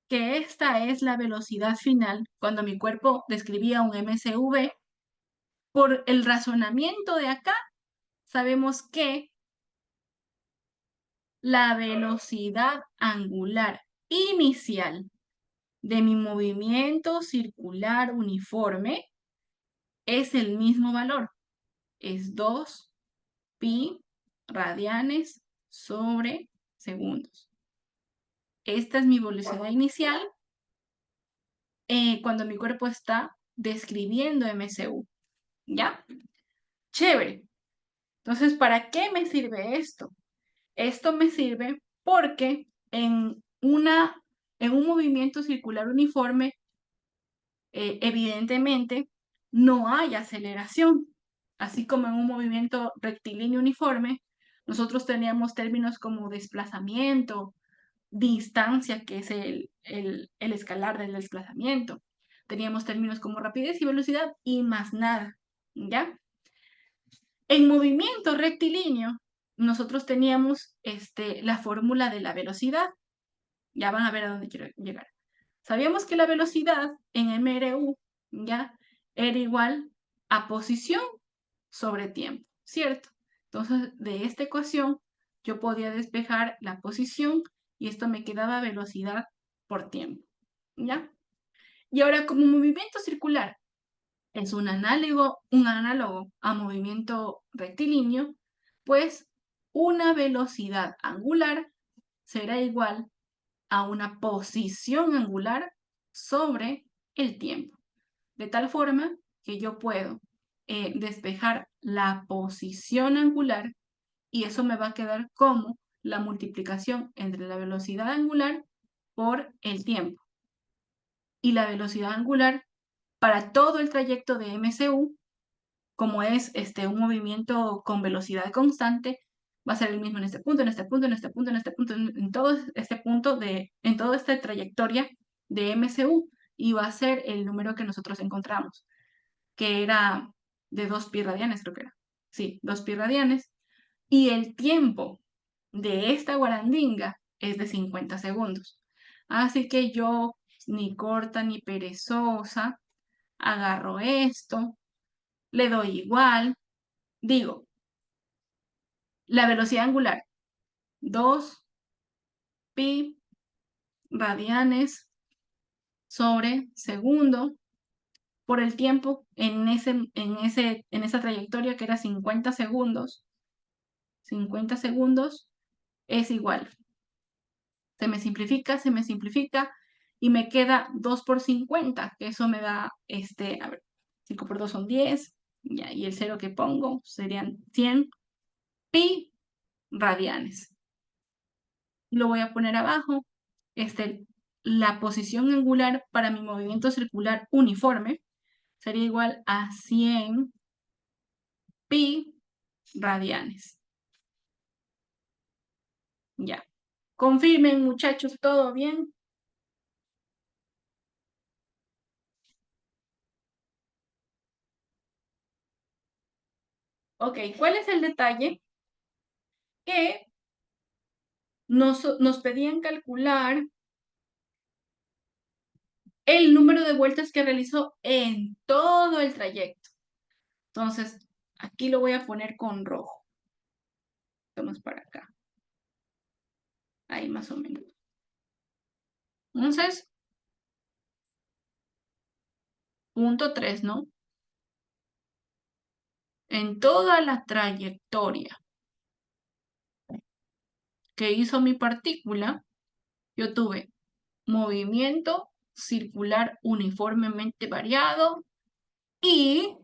[SPEAKER 1] que esta es la velocidad final cuando mi cuerpo describía un MCV, por el razonamiento de acá, sabemos que la velocidad angular inicial de mi movimiento circular uniforme es el mismo valor. Es 2 pi radianes sobre segundos. Esta es mi velocidad inicial cuando mi cuerpo está describiendo MCU. ¿Ya? Chévere. Entonces, ¿para qué me sirve esto? Esto me sirve porque en en un movimiento circular uniforme, evidentemente, no hay aceleración. Así como en un movimiento rectilíneo uniforme, nosotros teníamos términos como desplazamiento, distancia, que es el escalar del desplazamiento. Teníamos términos como rapidez y velocidad y más nada, ¿ya? En movimiento rectilíneo, nosotros teníamos la fórmula de la velocidad. Ya van a ver a dónde quiero llegar. Sabíamos que la velocidad en MRU, ¿ya? Era igual a posición sobre tiempo, ¿cierto? Entonces, de esta ecuación, yo podía despejar la posición y esto me quedaba velocidad por tiempo, ¿ya? Y ahora, como movimiento circular es un análogo a movimiento rectilíneo, pues una velocidad angular será igual a una posición angular sobre el tiempo. De tal forma que yo puedo despejar la posición angular y eso me va a quedar como la multiplicación entre la velocidad angular por el tiempo. Y la velocidad angular para todo el trayecto de MCU, como es un movimiento con velocidad constante, va a ser el mismo en este punto, en este punto, en este punto, en este punto, en todo este punto, en toda esta trayectoria de MCU, y va a ser el número que nosotros encontramos, que era de 2 pi radianes, creo que era. Sí, 2 pi radianes. Y el tiempo de esta guarandinga es de 50 segundos. Así que yo, ni corta ni perezosa, agarro esto, le doy igual, digo, la velocidad angular, 2 pi radianes sobre segundo por el tiempo en esa trayectoria que era 50 segundos. 50 segundos es igual. Se me simplifica y me queda 2 por 50, que eso me da, a ver, 5 por 2 son 10, ya, y el 0 que pongo serían 100 pi radianes. Lo voy a poner abajo. La posición angular para mi movimiento circular uniforme sería igual a 100 pi radianes. Ya. Confirmen, muchachos, ¿todo bien? Ok, ¿cuál es el detalle? Que nos pedían calcular el número de vueltas que realizó en todo el trayecto. Entonces, aquí lo voy a poner con rojo. Vamos para acá. Ahí más o menos. Entonces, punto 3, ¿no? En toda la trayectoria que hizo mi partícula, yo tuve movimiento circular uniformemente variado y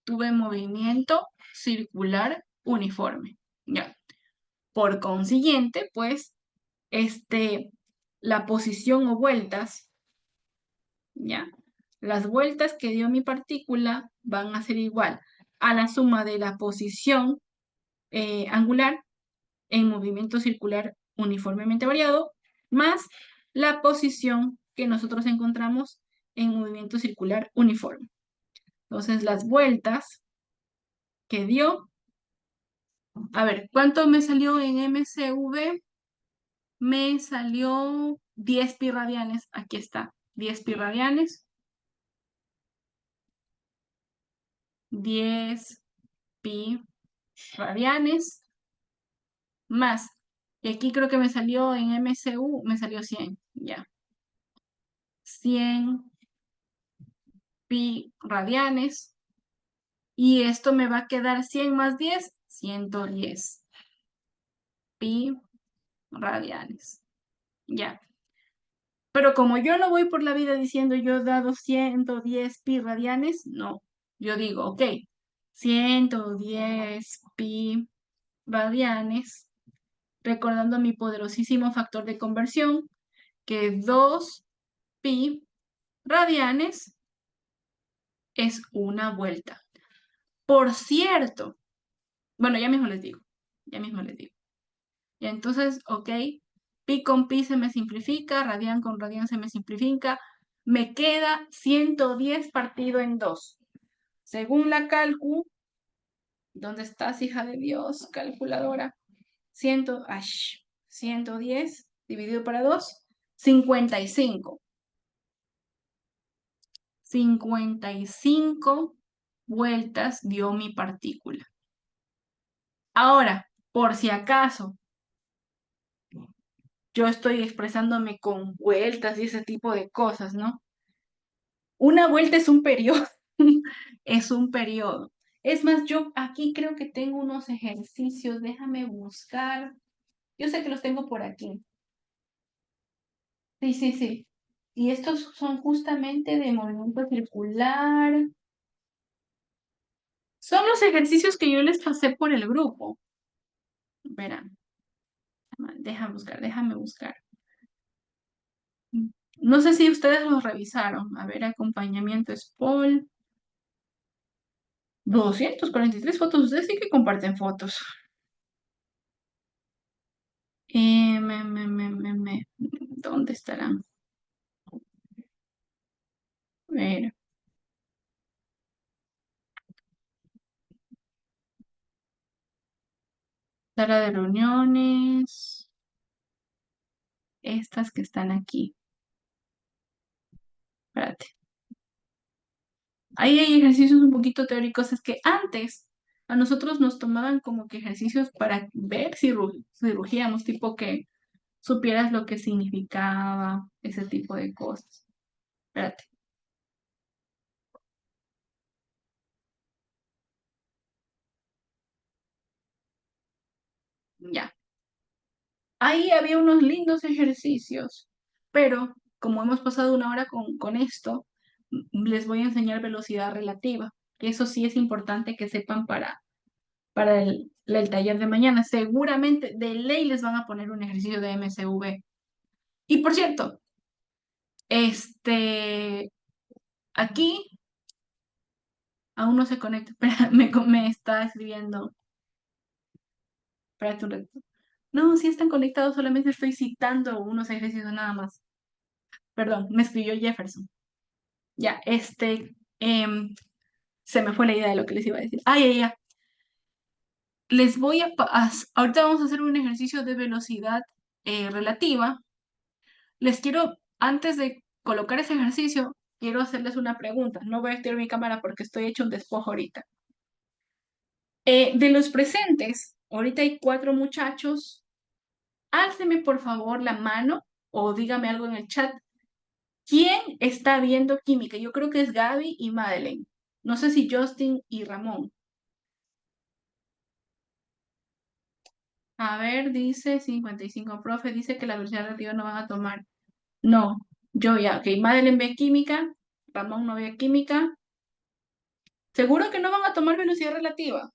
[SPEAKER 1] tuve movimiento circular uniforme. Ya. Por consiguiente, pues, la posición o vueltas, ya, las vueltas que dio mi partícula van a ser igual a la suma de la posición angular en movimiento circular uniformemente variado, más la posición que nosotros encontramos en movimiento circular uniforme. Entonces, las vueltas que dio, a ver, ¿cuánto me salió en MCV? Me salió 10 pi radianes, aquí está, 10 pi radianes, 10 pi radianes, más, y aquí creo que me salió en MCU, me salió 100, ya, 100 pi radianes, y esto me va a quedar 100 más 10, 110 pi radianes, ya. Pero como yo no voy por la vida diciendo yo he dado 110 pi radianes, no. Yo digo, ok, 110 pi radianes, recordando mi poderosísimo factor de conversión, que 2pi radianes es una vuelta. Por cierto, bueno, ya mismo les digo, ya mismo les digo. Y entonces, ok, pi con pi se me simplifica, radian con radian se me simplifica, me queda 110 partido en 2. Según la calcu, ¿dónde estás, hija de Dios, calculadora? 110 dividido para 2, 55. 55 vueltas dio mi partícula. Ahora, por si acaso yo estoy expresándome con vueltas y ese tipo de cosas, ¿no? Una vuelta es un periodo, es un periodo. Es más, yo aquí creo que tengo unos ejercicios, déjame buscar. Yo sé que los tengo por aquí. Sí, sí, sí. Y estos son justamente de movimiento circular. Son los ejercicios que yo les pasé por el grupo. Verán, déjame buscar. No sé si ustedes los revisaron. A ver, acompañamiento es Paul. 243 fotos. Ustedes sí que comparten fotos. ¿Dónde estarán? A ver. Sala de reuniones. Estas que están aquí. Espérate. Ahí hay ejercicios un poquito teóricos. Es que antes a nosotros nos tomaban como que ejercicios para ver si cirugíamos, tipo que supieras lo que significaba, ese tipo de cosas. Espérate. Ya. Ahí había unos lindos ejercicios, pero como hemos pasado una hora con esto, les voy a enseñar velocidad relativa, que eso sí es importante que sepan para el taller de mañana. Seguramente de ley les van a poner un ejercicio de MCV. Y por cierto, aquí aún no se conecta. Espera, me está escribiendo. Espérate un rato. No, sí están conectados, solamente estoy citando unos ejercicios nada más. Perdón, me escribió Jefferson. Ya, se me fue la idea de lo que les iba a decir. Ay, ay, ay. Les voy ahorita vamos a hacer un ejercicio de velocidad relativa. Les quiero, antes de colocar ese ejercicio, quiero hacerles una pregunta. No voy a activar mi cámara porque estoy hecho un despojo ahorita. De los presentes, ahorita hay 4 muchachos. Álceme por favor la mano o dígame algo en el chat. ¿Quién está viendo química? Yo creo que es Gaby y Madeleine. No sé si Justin y Ramón. A ver, dice 55, profe, dice que la velocidad relativa no van a tomar. No, yo ya, ok. Madeleine ve química, Ramón no ve química. ¿Seguro que no van a tomar velocidad relativa?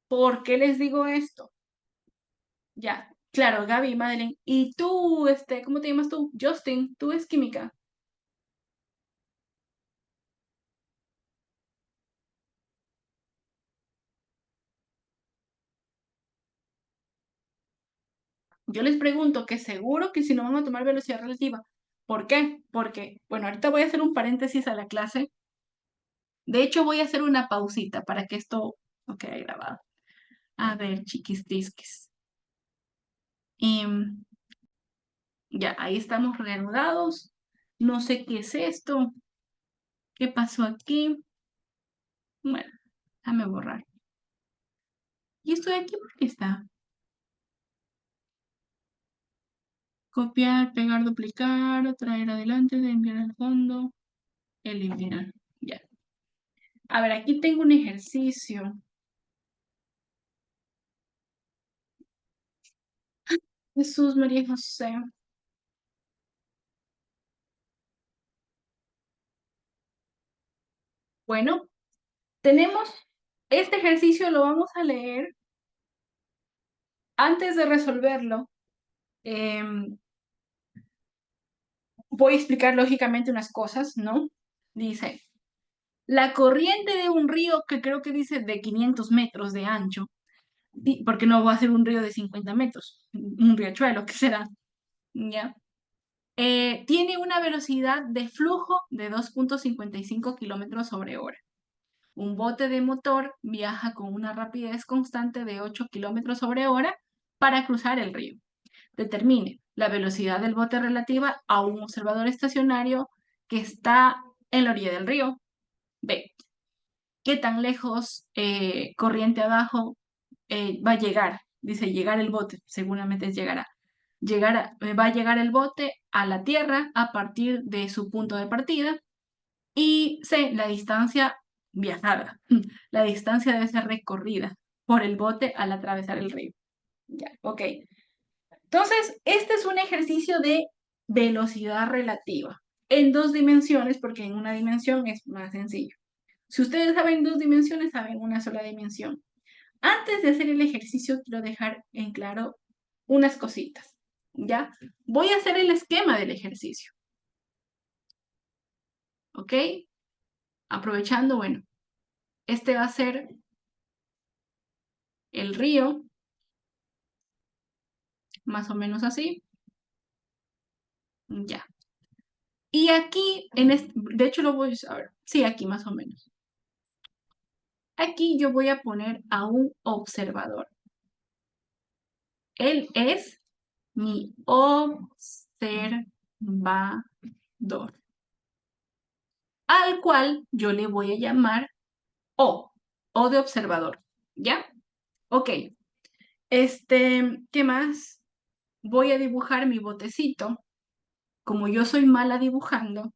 [SPEAKER 1] ¿Por qué les digo esto? Ya, claro, Gaby y Madeleine. Y tú, ¿cómo te llamas tú? Justin, tú es química. Yo les pregunto que seguro que si no van a tomar velocidad relativa. ¿Por qué? Porque, bueno, ahorita voy a hacer un paréntesis a la clase. De hecho, voy a hacer una pausita para que esto no quede grabado. A ver, chiquistisques. Em, ya, ahí estamos reanudados. No sé qué es esto. ¿Qué pasó aquí? Bueno, déjame borrar. ¿Y estoy aquí por qué está? Copiar, pegar, duplicar, traer adelante, enviar al fondo, eliminar. Ya. A ver, aquí tengo un ejercicio. Jesús, María y José. Bueno, tenemos este ejercicio, lo vamos a leer antes de resolverlo. em, voy a explicar lógicamente unas cosas, ¿no? Dice, la corriente de un río que creo que dice de 500 metros de ancho, porque no va a ser un río de 50 metros, un riachuelo, ¿qué será? ¿Ya? Tiene una velocidad de flujo de 2,55 kilómetros sobre hora. Un bote de motor viaja con una rapidez constante de 8 kilómetros sobre hora para cruzar el río. Determine la velocidad del bote relativa a un observador estacionario que está en la orilla del río. B. ¿Qué tan lejos, corriente abajo, va a llegar? Dice llegar el bote, seguramente llegará. Va a llegar el bote a la tierra a partir de su punto de partida. Y C, la distancia viajada. La distancia debe ser recorrida por el bote al atravesar el río. Ya, ok. Entonces, este es un ejercicio de velocidad relativa en dos dimensiones, porque en una dimensión es más sencillo. Si ustedes saben dos dimensiones, saben una sola dimensión. Antes de hacer el ejercicio, quiero dejar en claro unas cositas. ¿Ya? Voy a hacer el esquema del ejercicio. ¿Ok? Aprovechando, bueno, este va a ser el río, más o menos así. Ya. Y aquí, de hecho lo voy a ver, sí, aquí más o menos. Aquí yo voy a poner a un observador. Él es mi observador, al cual yo le voy a llamar O de observador, ¿ya? Ok, ¿qué más? Voy a dibujar mi botecito. Como yo soy mala dibujando,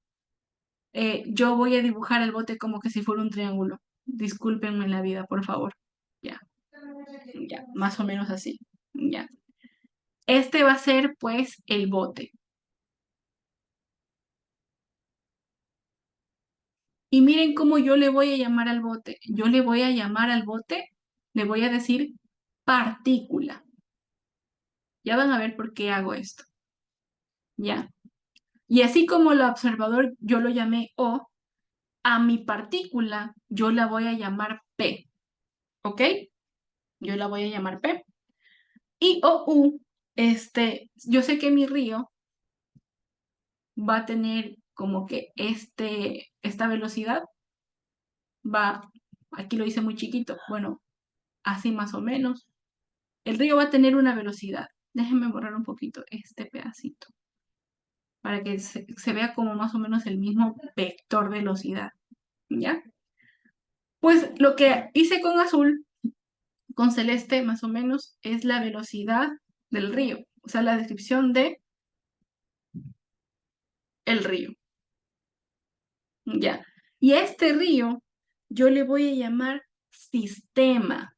[SPEAKER 1] yo voy a dibujar el bote como que si fuera un triángulo. Discúlpenme la vida, por favor. Ya, ya, más o menos así. Ya. Este va a ser, pues, el bote. Y miren cómo yo le voy a llamar al bote. Yo le voy a llamar al bote, le voy a decir partícula. Ya van a ver por qué hago esto. Ya. Y así como el observador yo lo llamé O, a mi partícula yo la voy a llamar P. ¿Ok? Yo la voy a llamar P. Y o u, yo sé que mi río va a tener como que esta velocidad va, aquí lo hice muy chiquito, bueno, así más o menos. El río va a tener una velocidad. Déjenme borrar un poquito este pedacito para que se vea como más o menos el mismo vector velocidad, ¿ya? Pues lo que hice con azul, con celeste más o menos, es la velocidad del río, o sea, la descripción de el río, ¿ya? Y a este río yo le voy a llamar sistema.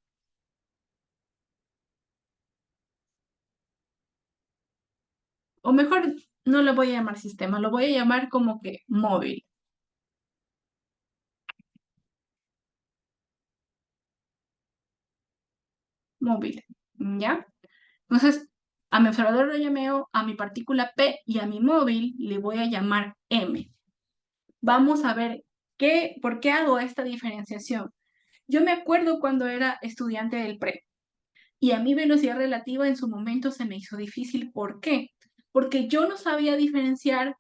[SPEAKER 1] O mejor, no lo voy a llamar sistema, lo voy a llamar como que móvil. Móvil, ¿ya? Entonces, a mi observador lo llamé O, a mi partícula P y a mi móvil le voy a llamar M. Vamos a ver por qué hago esta diferenciación. Yo me acuerdo cuando era estudiante del pre y a mi velocidad relativa en su momento se me hizo difícil. ¿Por qué? Porque yo no sabía diferenciar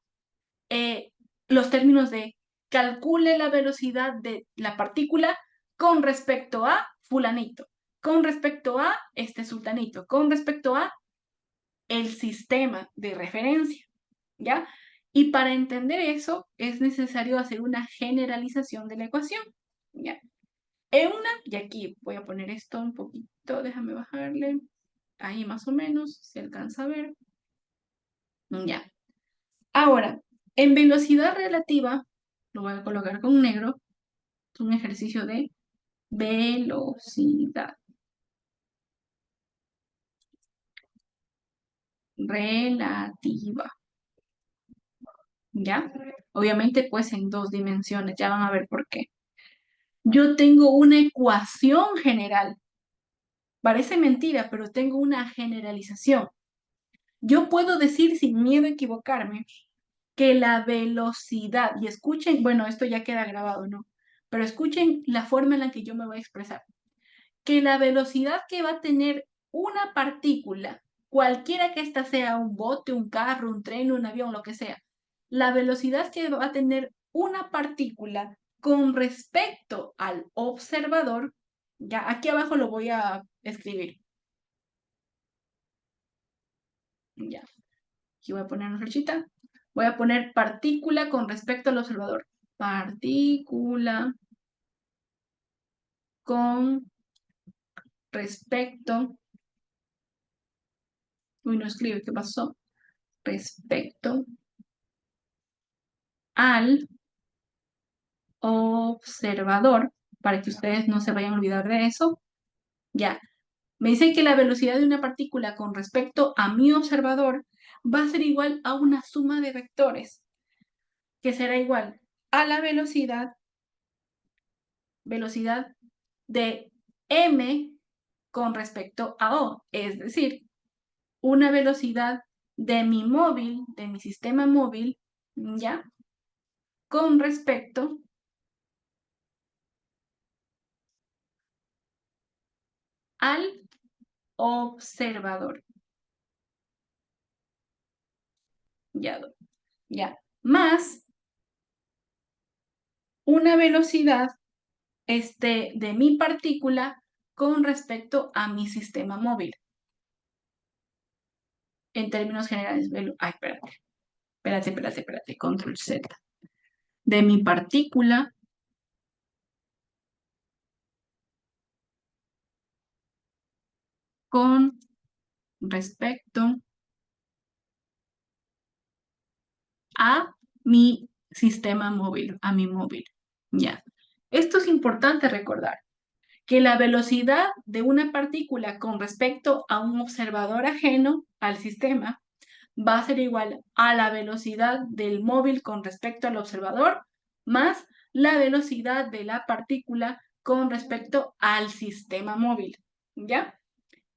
[SPEAKER 1] eh, los términos de calcule la velocidad de la partícula con respecto a fulanito, con respecto a este sultanito, con respecto a el sistema de referencia, ¿ya? Y para entender eso es necesario hacer una generalización de la ecuación, ¿ya? Y aquí voy a poner esto un poquito, déjame bajarle, ahí más o menos, se alcanza a ver, ya. Ahora, en velocidad relativa, lo voy a colocar con negro, es un ejercicio de velocidad relativa, ¿ya? Obviamente, pues en dos dimensiones, ya van a ver por qué. Yo tengo una ecuación general. Parece mentira, pero tengo una generalización. Yo puedo decir sin miedo a equivocarme que la velocidad, y escuchen, bueno, esto ya queda grabado, ¿no? Pero escuchen la forma en la que yo me voy a expresar. Que la velocidad que va a tener una partícula, cualquiera que ésta sea, un bote, un carro, un tren, un avión, lo que sea, la velocidad que va a tener una partícula con respecto al observador, ya aquí abajo lo voy a escribir. Ya, aquí voy a poner una flechita. Voy a poner partícula con respecto al observador. Partícula con respecto. Uy, no escribe, ¿qué pasó? Respecto al observador, para que ustedes no se vayan a olvidar de eso. Ya, me dice que la velocidad de una partícula con respecto a mi observador va a ser igual a una suma de vectores, que será igual a la velocidad de m con respecto a o, es decir, una velocidad de mi móvil, de mi sistema móvil, ¿ya? Con respecto al observador. Ya, ya. Más una velocidad de mi partícula con respecto a mi sistema móvil. En términos generales, ay, espérate, control Z. De mi partícula con respecto a mi sistema móvil, a mi móvil. Ya. Esto es importante recordar, que la velocidad de una partícula con respecto a un observador ajeno al sistema va a ser igual a la velocidad del móvil con respecto al observador más la velocidad de la partícula con respecto al sistema móvil, ¿ya?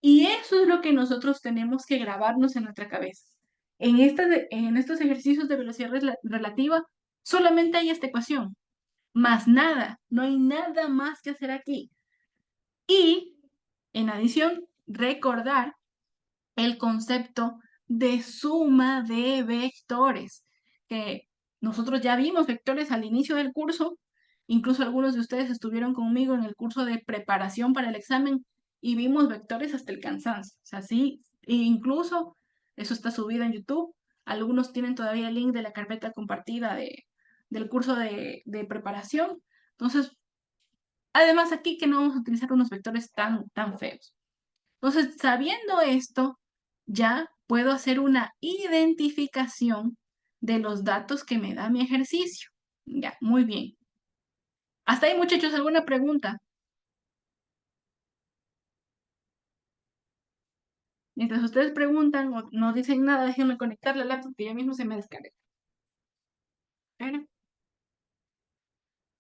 [SPEAKER 1] Y eso es lo que nosotros tenemos que grabarnos en nuestra cabeza. En estos ejercicios de velocidad relativa, solamente hay esta ecuación, más nada, no hay nada más que hacer aquí. Y, en adición, recordar el concepto de suma de vectores, que nosotros ya vimos vectores al inicio del curso, incluso algunos de ustedes estuvieron conmigo en el curso de preparación para el examen y vimos vectores hasta el cansancio. O sea, sí, e incluso eso está subido en YouTube. Algunos tienen todavía el link de la carpeta compartida del curso de preparación. Entonces, además aquí que no vamos a utilizar unos vectores tan feos. Entonces, sabiendo esto, ya puedo hacer una identificación de los datos que me da mi ejercicio. Ya, muy bien. Hasta ahí, muchachos, ¿alguna pregunta? Mientras ustedes preguntan o no dicen nada, déjenme conectar la laptop que ya mismo se me descarga. Espera.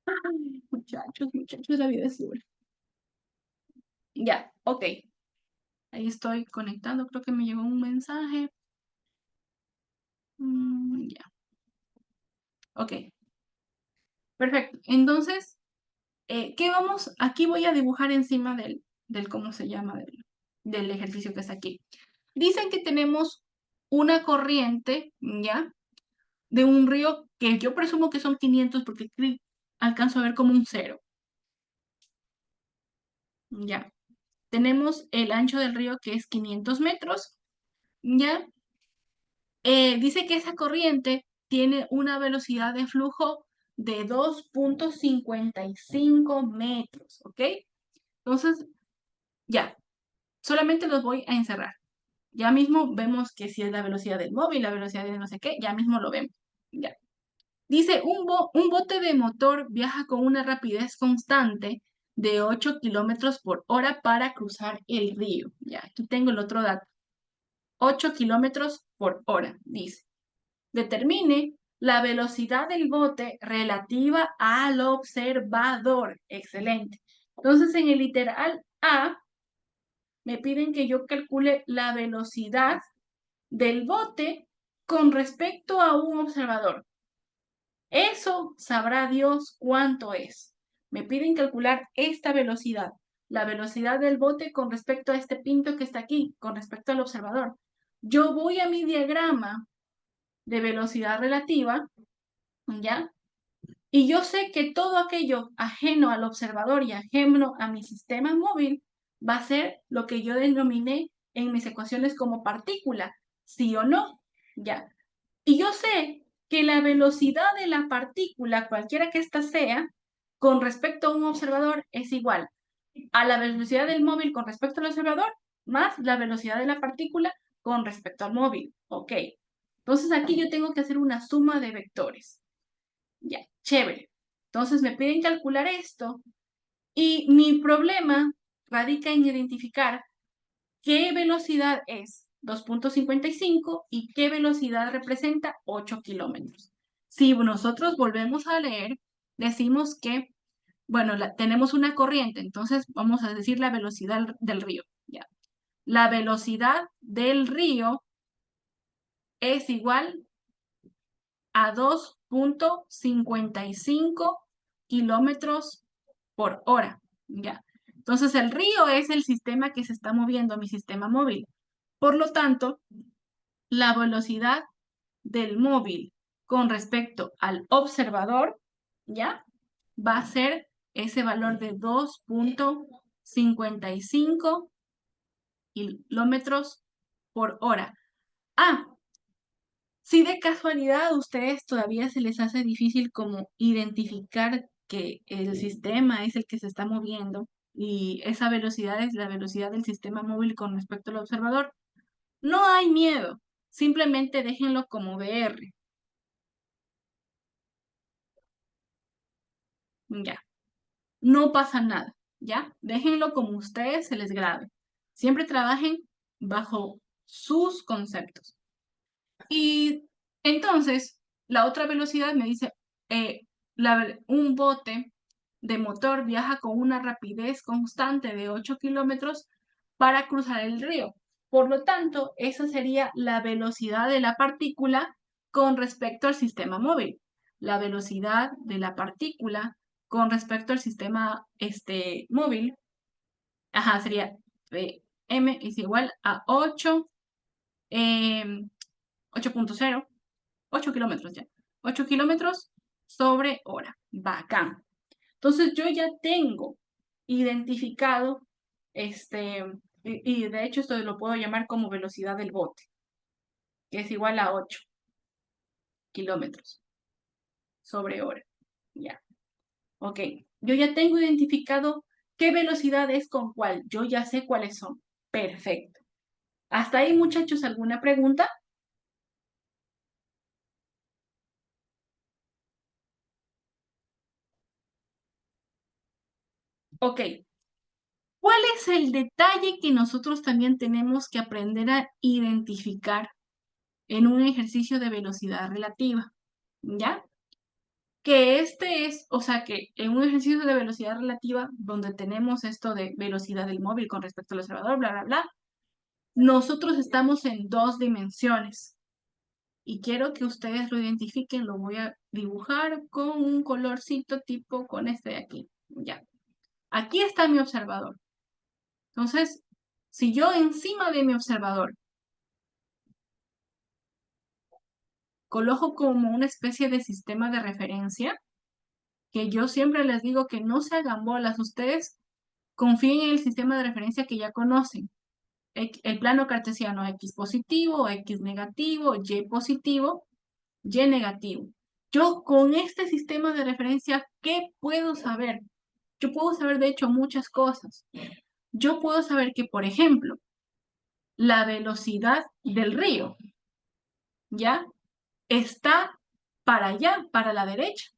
[SPEAKER 1] Ay, muchachos, la vida es dura. Ya, ok. Ahí estoy conectando, creo que me llegó un mensaje. Ya. Ok, perfecto. Entonces, ¿qué vamos? Aquí voy a dibujar encima del ¿cómo se llama? Del ejercicio que está aquí. Dicen que tenemos una corriente, ¿ya? De un río que yo presumo que son 500 porque alcanzo a ver como un cero, ¿ya? Tenemos el ancho del río que es 500 metros, ¿ya? Dice que esa corriente tiene una velocidad de flujo de 2.55 metros, ¿ok? Entonces, ya, solamente los voy a encerrar. Ya mismo vemos que si es la velocidad del móvil, la velocidad de no sé qué, ya mismo lo vemos. Ya. Dice, un bote de motor viaja con una rapidez constante de 8 kilómetros por hora para cruzar el río. Ya, aquí tengo el otro dato. 8 kilómetros por hora, dice. Determine la velocidad del bote relativa al observador. Excelente. Entonces, en el literal A, me piden que yo calcule la velocidad del bote con respecto a un observador. Eso sabrá Dios cuánto es. Me piden calcular esta velocidad, la velocidad del bote con respecto a este pinto que está aquí, con respecto al observador. Yo voy a mi diagrama de velocidad relativa, ¿ya? Y yo sé que todo aquello ajeno al observador y ajeno a mi sistema móvil va a ser lo que yo denominé en mis ecuaciones como partícula, sí o no, ¿ya? Y yo sé que la velocidad de la partícula, cualquiera que ésta sea, con respecto a un observador es igual a la velocidad del móvil con respecto al observador más la velocidad de la partícula con respecto al móvil. Ok. Entonces aquí yo tengo que hacer una suma de vectores. Ya, chévere. Entonces me piden calcular esto y mi problema radica en identificar qué velocidad es 2.55 y qué velocidad representa 8 kilómetros. Si nosotros volvemos a leer, decimos que, bueno, tenemos una corriente, entonces vamos a decir la velocidad del río. Ya. La velocidad del río es igual a 2.55 kilómetros por hora. Ya. Entonces el río es el sistema que se está moviendo, mi sistema móvil. Por lo tanto, la velocidad del móvil con respecto al observador, ¿ya? Va a ser ese valor de 2.55 kilómetros por hora. Ah, si de casualidad a ustedes todavía se les hace difícil como identificar que el sistema es el que se está moviendo y esa velocidad es la velocidad del sistema móvil con respecto al observador, no hay miedo, simplemente déjenlo como VR. Ya, no pasa nada, ¿ya? Déjenlo como ustedes se les grabe. Siempre trabajen bajo sus conceptos. Y entonces, la otra velocidad me dice, eh, un bote de motor viaja con una rapidez constante de 8 kilómetros para cruzar el río. Por lo tanto, esa sería la velocidad de la partícula con respecto al sistema móvil. La velocidad de la partícula con respecto al sistema móvil, ajá, sería m es igual a 8, 8.0, 8 kilómetros ya. 8 kilómetros sobre hora. Bacán. Entonces yo ya tengo identificado, y de hecho esto lo puedo llamar como velocidad del bote, que es igual a 8 kilómetros sobre hora. Ya. Ok. Yo ya tengo identificado qué velocidad es con cuál. Yo ya sé cuáles son. Perfecto. ¿Hasta ahí, muchachos, alguna pregunta? Ok. ¿Cuál es el detalle que nosotros también tenemos que aprender a identificar en un ejercicio de velocidad relativa? ¿Ya? Que este es, o sea, que en un ejercicio de velocidad relativa, donde tenemos esto de velocidad del móvil con respecto al observador, bla, bla, bla, nosotros estamos en dos dimensiones. Y quiero que ustedes lo identifiquen, lo voy a dibujar con un colorcito tipo con este de aquí. Ya. Aquí está mi observador. Entonces, si yo encima de mi observador coloco como una especie de sistema de referencia, que yo siempre les digo que no se hagan bolas, ustedes confíen en el sistema de referencia que ya conocen. El plano cartesiano X positivo, X negativo, Y positivo, Y negativo. Yo con este sistema de referencia, ¿qué puedo saber? Yo puedo saber, de hecho, muchas cosas. Yo puedo saber que, por ejemplo, la velocidad del río, ¿ya? Está para allá, para la derecha.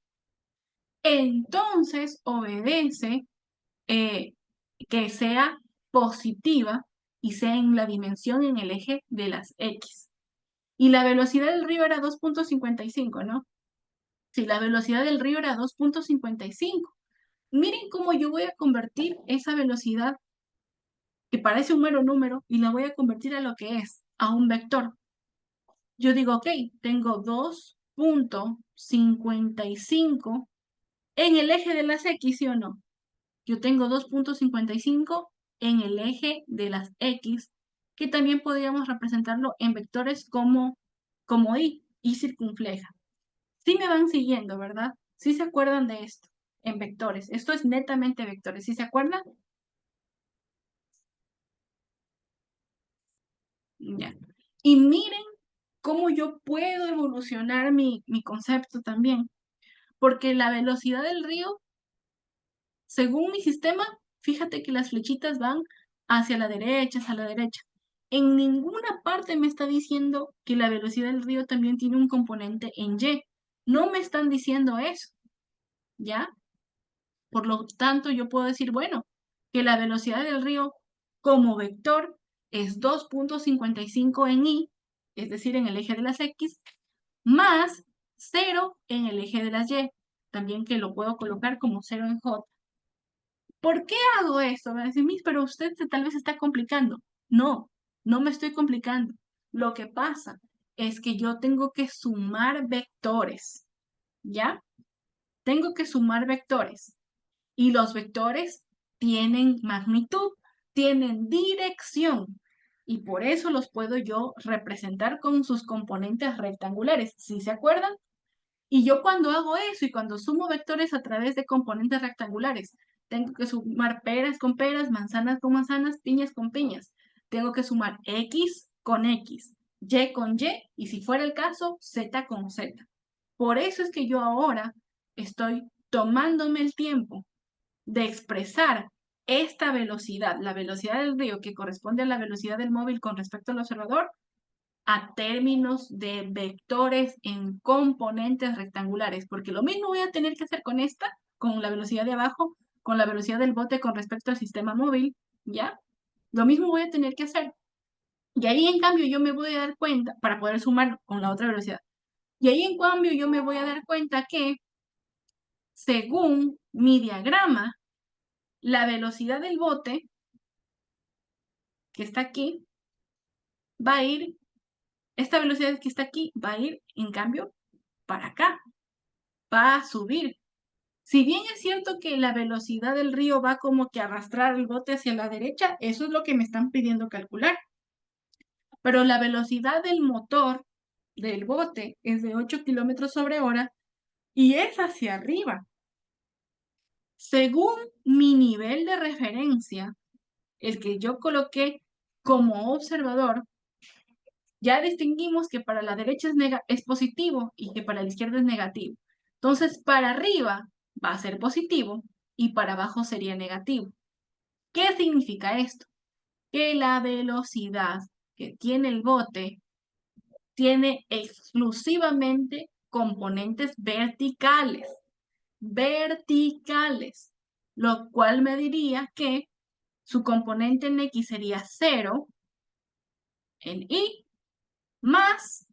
[SPEAKER 1] Entonces obedece que sea positiva y sea en la dimensión en el eje de las X. Y la velocidad del río era 2.55, ¿no? Sí, la velocidad del río era 2.55. Miren cómo yo voy a convertir esa velocidad que parece un mero número y la voy a convertir a lo que es, a un vector. yo digo, ok, tengo 2.55 en el eje de las X, ¿sí o no? Yo tengo 2.55 en el eje de las X, que también podríamos representarlo en vectores como y circunfleja. Sí me van siguiendo, ¿verdad? Sí se acuerdan de esto, en vectores. Esto es netamente vectores. ¿Sí se acuerdan? Ya. Y miren cómo yo puedo evolucionar mi concepto también. Porque la velocidad del río, según mi sistema, fíjate que las flechitas van hacia la derecha, hacia la derecha. En ninguna parte me está diciendo que la velocidad del río también tiene un componente en Y. No me están diciendo eso, ¿ya? Por lo tanto, yo puedo decir, bueno, que la velocidad del río como vector es 2.55 en Y, es decir, en el eje de las X, más 0 en el eje de las Y. También que lo puedo colocar como 0 en J. ¿Por qué hago esto? Me va a decir, Miss, pero usted tal vez está complicando. No, no me estoy complicando. Lo que pasa es que yo tengo que sumar vectores, ¿ya? Tengo que sumar vectores. Y los vectores tienen magnitud, tienen dirección. Y por eso los puedo yo representar con sus componentes rectangulares. ¿Sí se acuerdan? Y yo cuando hago eso y cuando sumo vectores a través de componentes rectangulares, tengo que sumar peras con peras, manzanas con manzanas, piñas con piñas. Tengo que sumar X con X, Y con y si fuera el caso, Z con Z. Por eso es que yo ahora estoy tomándome el tiempo de expresar esta velocidad, la velocidad del río que corresponde a la velocidad del móvil con respecto al observador, a términos de vectores en componentes rectangulares, porque lo mismo voy a tener que hacer con esta, con la velocidad de abajo, con la velocidad del bote con respecto al sistema móvil, ¿ya? Lo mismo voy a tener que hacer. Y ahí en cambio yo me voy a dar cuenta, para poder sumar con la otra velocidad, y ahí en cambio yo me voy a dar cuenta que, según mi diagrama, la velocidad del bote, que está aquí, va a ir, esta velocidad que está aquí, va a ir, en cambio, para acá, va a subir. Si bien es cierto que la velocidad del río va como que a arrastrar el bote hacia la derecha, eso es lo que me están pidiendo calcular. Pero la velocidad del motor del bote es de 8 kilómetros sobre hora y es hacia arriba. Según mi nivel de referencia, el que yo coloqué como observador, ya distinguimos que para la derecha es positivo y que para la izquierda es negativo. Entonces, para arriba va a ser positivo y para abajo sería negativo. ¿Qué significa esto? Que la velocidad que tiene el bote tiene exclusivamente componentes verticales, lo cual me diría que su componente en X sería 0 en Y más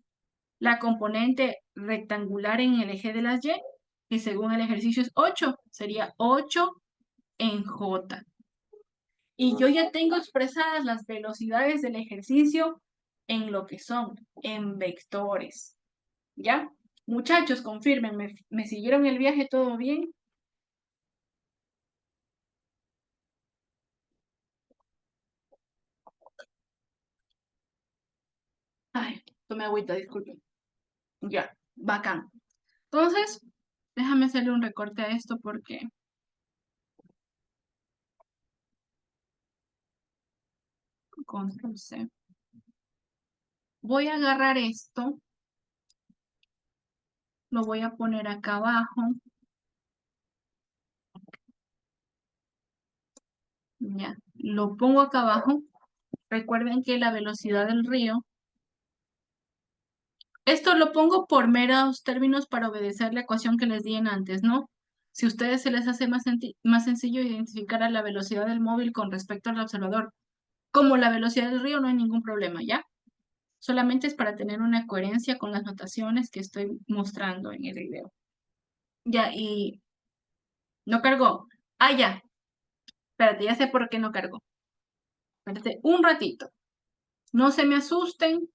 [SPEAKER 1] la componente rectangular en el eje de las Y, que según el ejercicio es 8, sería 8 en J. Y yo ya tengo expresadas las velocidades del ejercicio en lo que son, en vectores. ¿Ya? Muchachos, confirmen, ¿me siguieron el viaje todo bien? Ay, tomé agüita, disculpen. Ya, bacán. Entonces, déjame hacerle un recorte a esto porque control C. Voy a agarrar esto, lo voy a poner acá abajo. Ya, lo pongo acá abajo. Recuerden que la velocidad del río, esto lo pongo por meros términos para obedecer la ecuación que les di en antes, ¿no? Si a ustedes se les hace más sencillo identificar a la velocidad del móvil con respecto al observador, como la velocidad del río, no hay ningún problema, ¿ya? Solamente es para tener una coherencia con las notaciones que estoy mostrando en el video. Ya, y no cargó. Ah, ya. Espérate, ya sé por qué no cargó. Espérate un ratito. No se me asusten.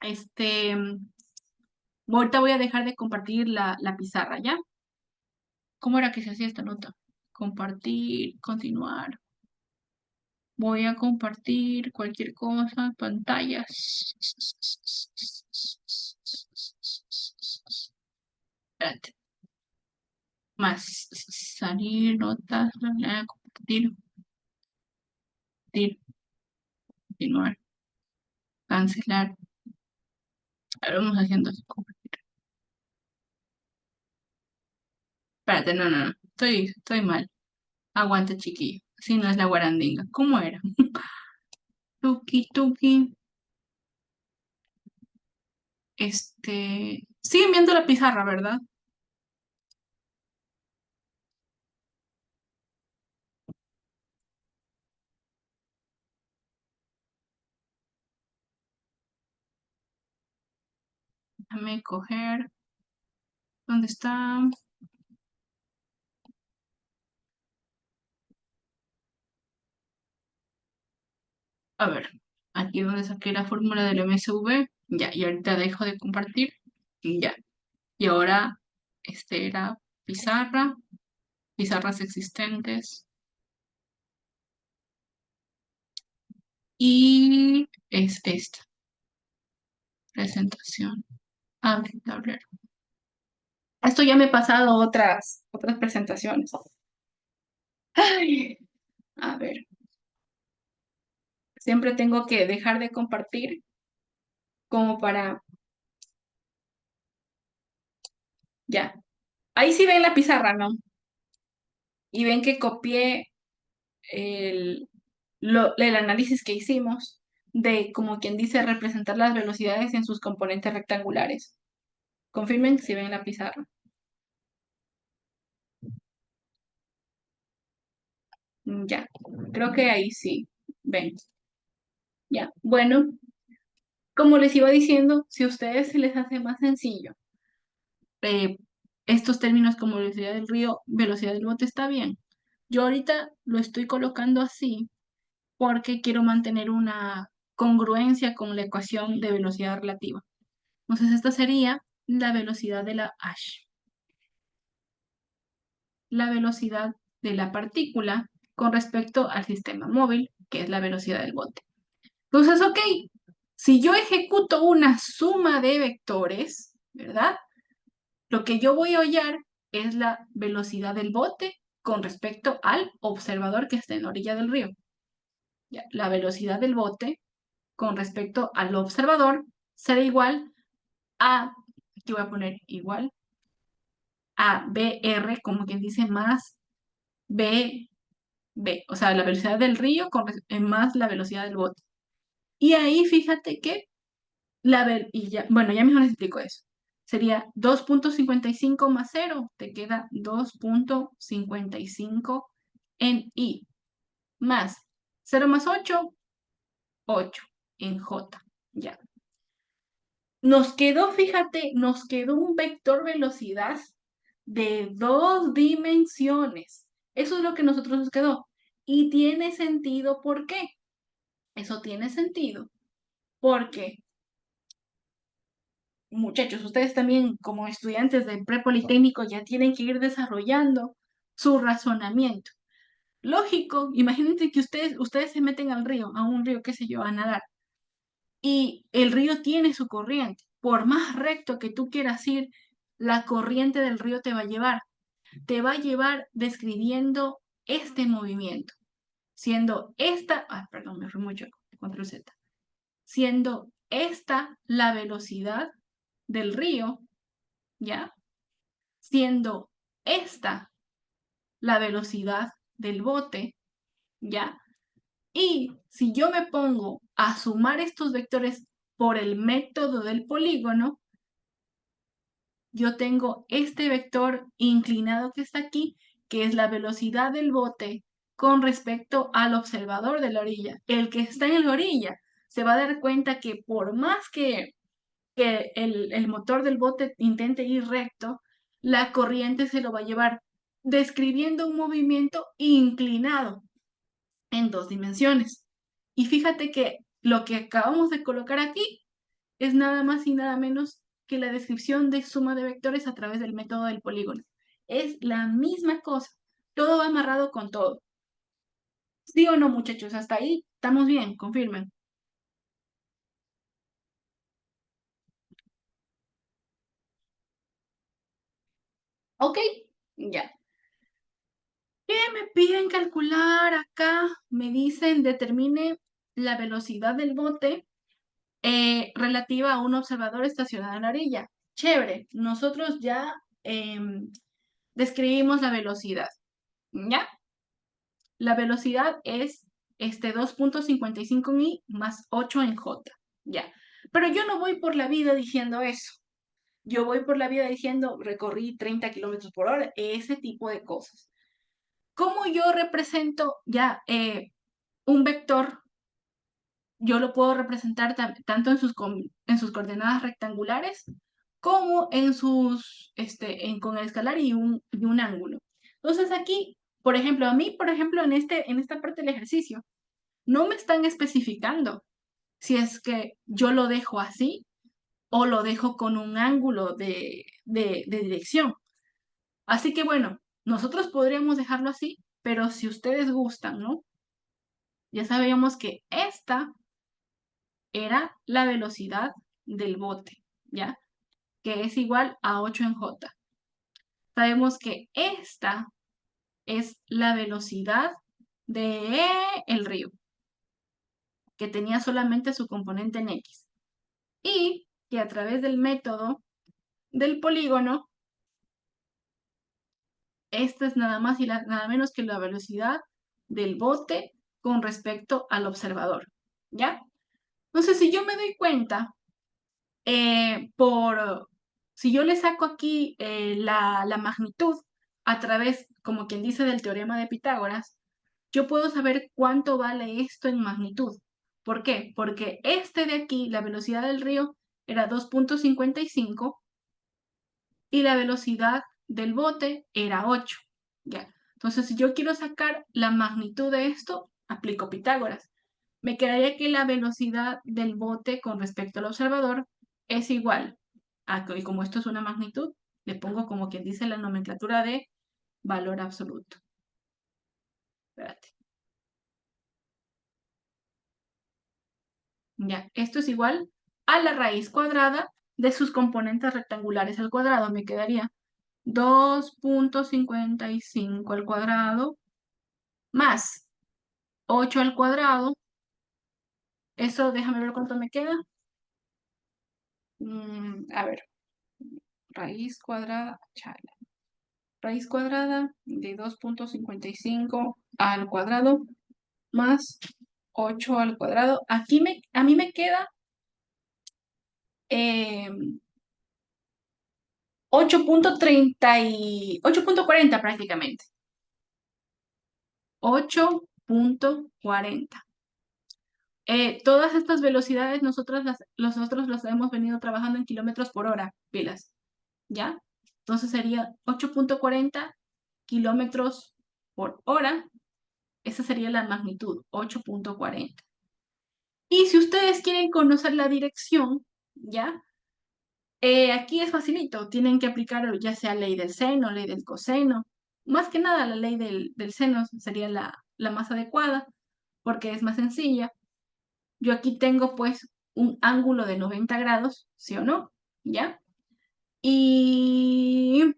[SPEAKER 1] Este, ahorita voy a dejar de compartir la pizarra, ¿ya? ¿Cómo era que se hacía esta nota? Compartir, continuar. Voy a compartir cualquier cosa, pantallas. Espérate. Más salir, notas, compartir, compartir, continuar, cancelar. Ahora vamos haciendo así. Espérate, no, no, no. Estoy mal. Aguanta, chiquillo. Así no es la guarandinga. ¿Cómo era? Tuki, tuki. Siguen viendo la pizarra, ¿verdad? Déjame coger. ¿Dónde está? A ver, aquí donde saqué la fórmula del MSV. Ya, y ahorita dejo de compartir. Ya. Y ahora, era pizarra, pizarras existentes. Y es esta, presentación. Abre tablero. Esto ya me he pasado otras presentaciones. Ay, a ver, siempre tengo que dejar de compartir como para, ya. Ahí sí ven la pizarra, ¿no? Y ven que copié el, el análisis que hicimos de, como quien dice, representar las velocidades en sus componentes rectangulares. Confirmen si ven la pizarra. Ya, creo que ahí sí, ven. Ya, bueno, como les iba diciendo, si a ustedes se les hace más sencillo eh, estos términos como velocidad del río, velocidad del bote, está bien. Yo ahorita lo estoy colocando así porque quiero mantener una congruencia con la ecuación de velocidad relativa. Entonces, esta sería la velocidad de la h, la velocidad de la partícula con respecto al sistema móvil, que es la velocidad del bote. Entonces, ok, si yo ejecuto una suma de vectores, ¿verdad? Lo que yo voy a hallar es la velocidad del bote con respecto al observador que está en la orilla del río. Ya, la velocidad del bote con respecto al observador será igual a, aquí voy a poner igual, a BR, como quien dice, más BB, o sea, la velocidad del río más la velocidad del bote. Y ahí fíjate que y ya, bueno, ya mejor les explico eso. Sería 2.55 más 0, te queda 2.55 en I, más 0 más 8, 8 en J. Ya. Nos quedó, fíjate, nos quedó un vector velocidad de 2 dimensiones. Eso es lo que nosotros nos quedó. Y tiene sentido, ¿por qué? Eso tiene sentido porque muchachos, ustedes también como estudiantes de prepolitécnico ya tienen que ir desarrollando su razonamiento. Lógico, imagínense que ustedes se meten al río, a un río, qué sé yo, a nadar, y el río tiene su corriente. Por más recto que tú quieras ir, la corriente del río te va a llevar describiendo este movimiento, siendo esta, perdón, me fui mucho, control Z, siendo esta la velocidad del río, ¿ya? Siendo esta la velocidad del bote, ¿ya? Y si yo me pongo a sumar estos vectores por el método del polígono, yo tengo este vector inclinado que está aquí, que es la velocidad del bote con respecto al observador de la orilla. El que está en la orilla se va a dar cuenta que por más que el motor del bote intente ir recto, la corriente se lo va a llevar describiendo un movimiento inclinado en 2 dimensiones. Y fíjate que lo que acabamos de colocar aquí es nada más y nada menos que la descripción de suma de vectores a través del método del polígono. Es la misma cosa. Todo va amarrado con todo. ¿Sí o no, muchachos? Hasta ahí estamos bien, confirmen. Ok, ya. ¿Qué me piden calcular acá? Me dicen determine la velocidad del bote relativa a un observador estacionado en la orilla. Chévere, nosotros ya describimos la velocidad, ¿ya? La velocidad es 2.55 en I más 8 en J, ¿ya? Pero yo no voy por la vida diciendo eso. Yo voy por la vida diciendo recorrí 30 kilómetros por hora, ese tipo de cosas. ¿Cómo yo represento ya un vector? Yo lo puedo representar tanto en sus coordenadas rectangulares como en sus, con el escalar y un ángulo. Entonces aquí, por ejemplo, a mí, por ejemplo, en esta parte del ejercicio, no me están especificando si es que yo lo dejo así o lo dejo con un ángulo de dirección. Así que bueno, nosotros podríamos dejarlo así, pero si ustedes gustan, ¿no? Ya sabíamos que esta era la velocidad del bote, ¿ya? Que es igual a 8 en J. Sabemos que esta es la velocidad de el río, que tenía solamente su componente en X. Y que a través del método del polígono, esta es nada más y nada menos que la velocidad del bote con respecto al observador, ¿ya? Entonces, si yo me doy cuenta, si yo le saco aquí la magnitud a través, como quien dice, del teorema de Pitágoras, yo puedo saber cuánto vale esto en magnitud. ¿Por qué? Porque este de aquí, la velocidad del río, era 2.55 y la velocidad del bote era 8. ¿Ya? Entonces, si yo quiero sacar la magnitud de esto, aplico Pitágoras. Me quedaría que la velocidad del bote con respecto al observador es igual a, y como esto es una magnitud, le pongo como quien dice la nomenclatura de valor absoluto. Espérate. Ya, esto es igual a la raíz cuadrada de sus componentes rectangulares al cuadrado. Me quedaría 2.55 al cuadrado más 8 al cuadrado. Eso, déjame ver cuánto me queda. A ver, raíz cuadrada, chala. Raíz cuadrada de 2.55 al cuadrado más 8 al cuadrado. Aquí a mí me queda 8.40 prácticamente. 8.40. Todas estas velocidades nosotros las hemos venido trabajando en kilómetros por hora, pilas, ¿ya? Entonces sería 8.40 kilómetros por hora. Esa sería la magnitud, 8.40. Y si ustedes quieren conocer la dirección, ¿ya? Aquí es facilito, tienen que aplicar ya sea ley del seno, ley del coseno. Más que nada la ley del seno sería la más adecuada porque es más sencilla. Yo aquí tengo pues un ángulo de 90 grados, ¿sí o no? ¿Ya? Y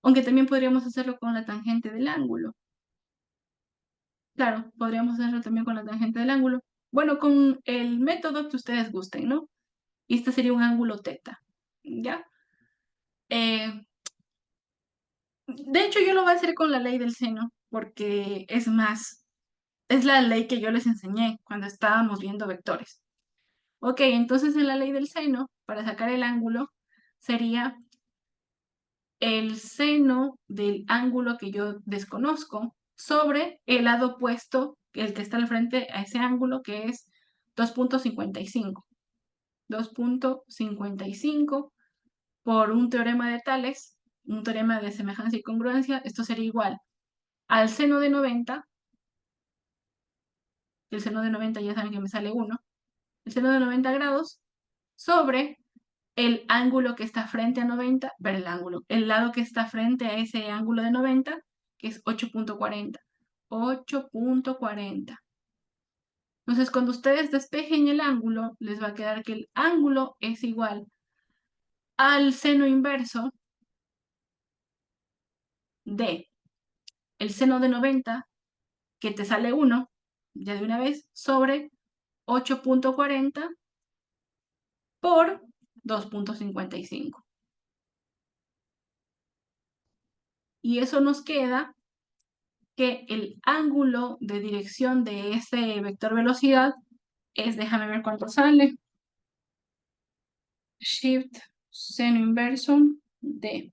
[SPEAKER 1] aunque también podríamos hacerlo con la tangente del ángulo. Claro, podríamos hacerlo también con la tangente del ángulo. Bueno, con el método que ustedes gusten, ¿no? Y este sería un ángulo teta, ¿ya? De hecho, yo lo voy a hacer con la ley del seno, porque es más, es la ley que yo les enseñé cuando estábamos viendo vectores. Ok, entonces en la ley del seno, para sacar el ángulo, sería el seno del ángulo que yo desconozco sobre el lado opuesto, el que está al frente a ese ángulo, que es 2.55. 2.55 por un teorema de Tales, un teorema de semejanza y congruencia, esto sería igual al seno de 90, el seno de 90 ya saben que me sale 1, el seno de 90 grados sobre el ángulo que está frente a 90, ver el lado que está frente a ese ángulo de 90, que es 8.40. 8.40. Entonces, cuando ustedes despejen el ángulo, les va a quedar que el ángulo es igual al seno inverso de el seno de 90, que te sale 1, ya de una vez, sobre 8.40 por 2.55. Y eso nos queda que el ángulo de dirección de ese vector velocidad es, déjame ver cuánto sale, shift seno inverso de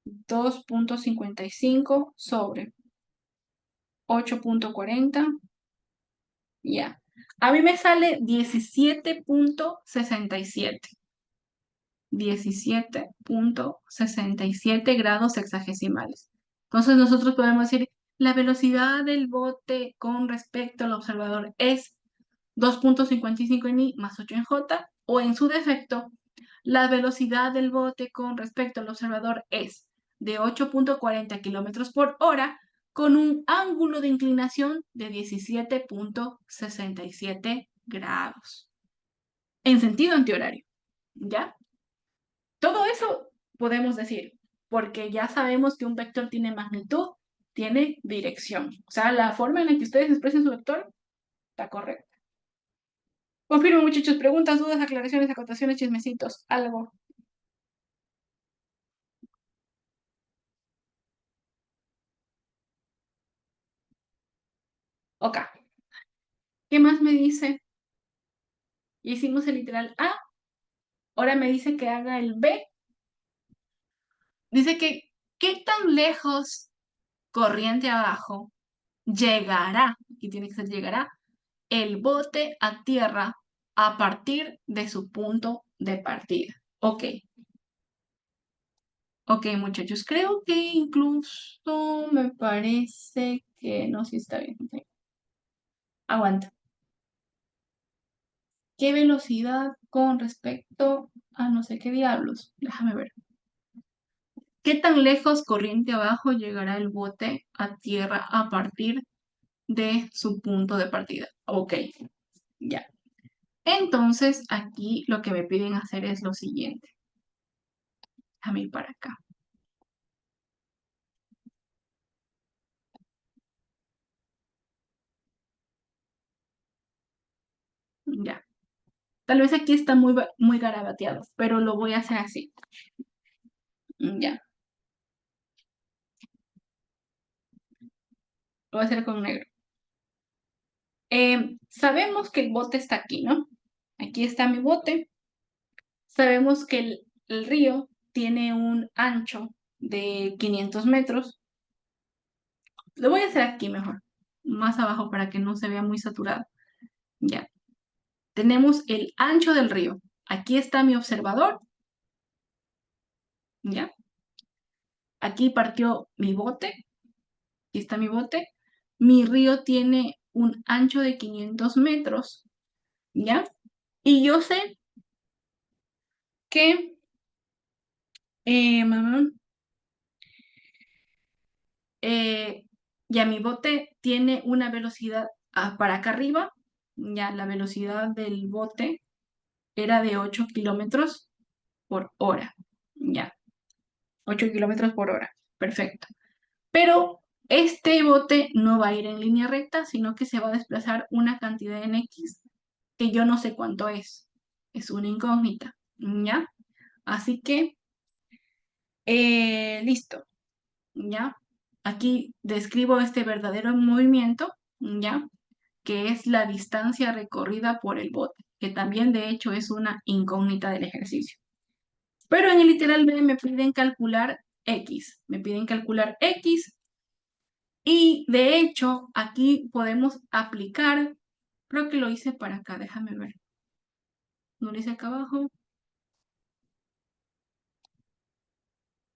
[SPEAKER 1] 2.55 sobre 8.40, ya. A mí me sale 17.67. 17.67 grados sexagesimales. Entonces nosotros podemos decir, la velocidad del bote con respecto al observador es 2.55 en I más 8 en J, o en su defecto, la velocidad del bote con respecto al observador es de 8.40 kilómetros por hora con un ángulo de inclinación de 17.67 grados. En sentido antihorario, ¿ya? Todo eso podemos decir, porque ya sabemos que un vector tiene magnitud, tiene dirección. O sea, la forma en la que ustedes expresen su vector está correcta. Confirmo, muchachos. Preguntas, dudas, aclaraciones, acotaciones, chismecitos, algo. Ok. ¿Qué más me dice? Hicimos el literal A. Ahora me dice que haga el B. Dice que, ¿qué tan lejos corriente abajo llegará? Aquí tiene que ser llegará el bote a tierra a partir de su punto de partida. Ok. Ok, muchachos. Creo que incluso me parece que no, sí está bien. Sí. Aguanta. ¿Qué velocidad con respecto a no sé qué diablos? Déjame ver. ¿Qué tan lejos corriente abajo llegará el bote a tierra a partir de su punto de partida? Ok, ya. Entonces, aquí lo que me piden hacer es lo siguiente. Déjame ir para acá. Ya. Tal vez aquí está muy garabateado, pero lo voy a hacer así. Ya. Lo voy a hacer con negro. Sabemos que el bote está aquí, ¿no? Aquí está mi bote. Sabemos que el río tiene un ancho de 500 metros. Lo voy a hacer aquí mejor, más abajo para que no se vea muy saturado. Ya. Tenemos el ancho del río. Aquí está mi observador. Ya. Aquí partió mi bote. Aquí está mi bote. Mi río tiene un ancho de 500 metros. ¿Ya? Y yo sé que mamá, ya mi bote tiene una velocidad para acá arriba. Ya la velocidad del bote era de 8 kilómetros por hora. Ya, 8 kilómetros por hora. Perfecto. Pero este bote no va a ir en línea recta, sino que se va a desplazar una cantidad en X que yo no sé cuánto es. Es una incógnita. ¿Ya? Así que, listo. ¿Ya? Aquí describo este verdadero movimiento, ¿ya? Que es la distancia recorrida por el bote, que también de hecho es una incógnita del ejercicio. Pero en el literal B me piden calcular X, me piden calcular X y de hecho aquí podemos aplicar, creo que lo hice para acá, déjame ver, no lo hice acá abajo,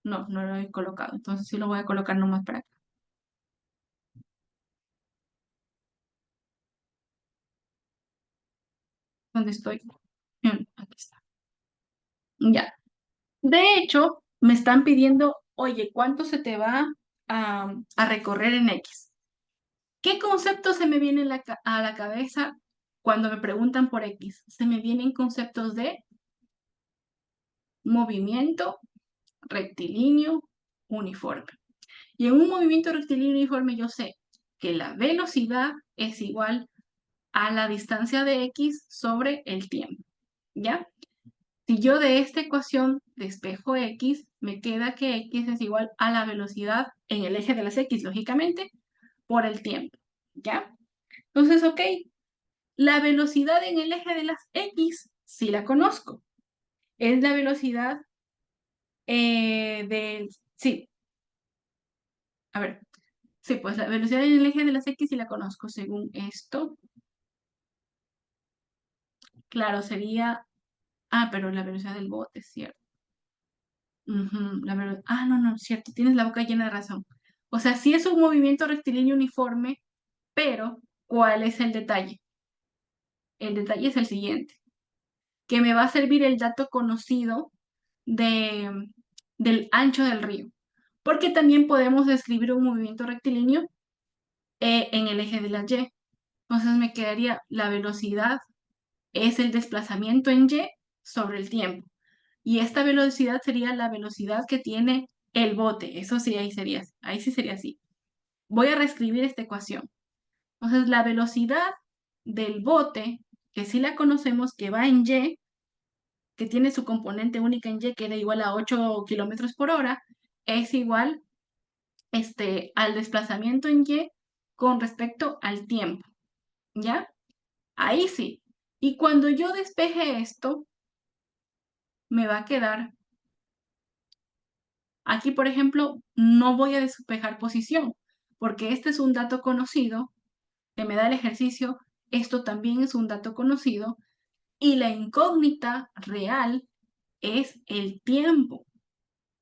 [SPEAKER 1] no lo he colocado, entonces sí lo voy a colocar nomás para acá. ¿Dónde estoy? respuesta. Ya. De hecho, me están pidiendo, oye, ¿cuánto se te va a recorrer en X? ¿Qué concepto se me viene a la cabeza cuando me preguntan por X? Se me vienen conceptos de movimiento rectilíneo uniforme. Y en un movimiento rectilíneo uniforme yo sé que la velocidad es igual a la distancia de X sobre el tiempo, ¿ya? Si yo de esta ecuación despejo X, me queda que X es igual a la velocidad en el eje de las X, lógicamente, por el tiempo, ¿ya? Entonces, ok, la velocidad en el eje de las X, sí la conozco. Es la velocidad sí, a ver, sí, pues la velocidad en el eje de las X sí la conozco. Según esto, claro, sería, pero la velocidad del bote, ¿cierto? No, no, cierto, tienes la boca llena de razón. O sea, sí es un movimiento rectilíneo uniforme, pero ¿cuál es el detalle? El detalle es el siguiente, que me va a servir el dato conocido de, del ancho del río, porque también podemos describir un movimiento rectilíneo en el eje de la Y. Entonces me quedaría la velocidad es el desplazamiento en Y sobre el tiempo. Y esta velocidad sería la velocidad que tiene el bote. Eso sí, ahí sí sería así. Voy a reescribir esta ecuación. Entonces, la velocidad del bote, que sí la conocemos, que va en Y, que tiene su componente única en Y, que era igual a 8 kilómetros por hora, es igual al desplazamiento en Y con respecto al tiempo. ¿Ya? Ahí sí. Y cuando yo despeje esto, me va a quedar, aquí por ejemplo, no voy a despejar posición, porque este es un dato conocido que me da el ejercicio, esto también es un dato conocido, y la incógnita real es el tiempo.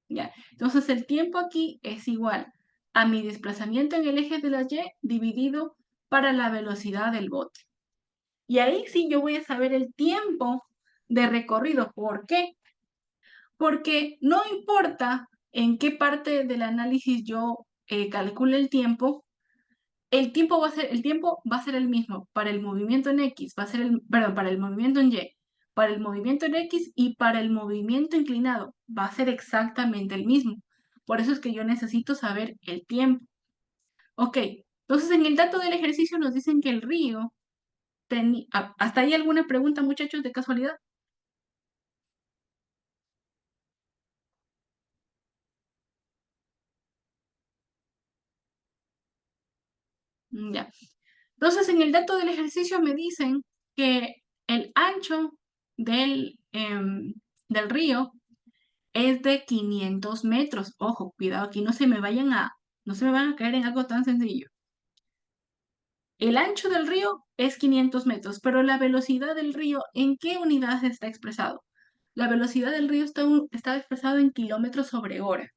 [SPEAKER 1] ¿Ya? Entonces el tiempo aquí es igual a mi desplazamiento en el eje de la Y dividido para la velocidad del bote. Y ahí sí yo voy a saber el tiempo de recorrido. ¿Por qué? Porque no importa en qué parte del análisis yo calcule el tiempo va a ser el mismo para el movimiento en X, perdón, para el movimiento en Y, para el movimiento en X y para el movimiento inclinado, va a ser exactamente el mismo. Por eso es que yo necesito saber el tiempo. Ok, entonces en el dato del ejercicio nos dicen que el río ¿Hasta ahí alguna pregunta, muchachos, de casualidad? Ya. Entonces, en el dato del ejercicio me dicen que el ancho del río es de 500 metros. Ojo, cuidado, aquí no se me van a caer en algo tan sencillo. El ancho del río es 500 metros, pero la velocidad del río, ¿en qué unidades está expresado? La velocidad del río está expresado en kilómetros sobre hora.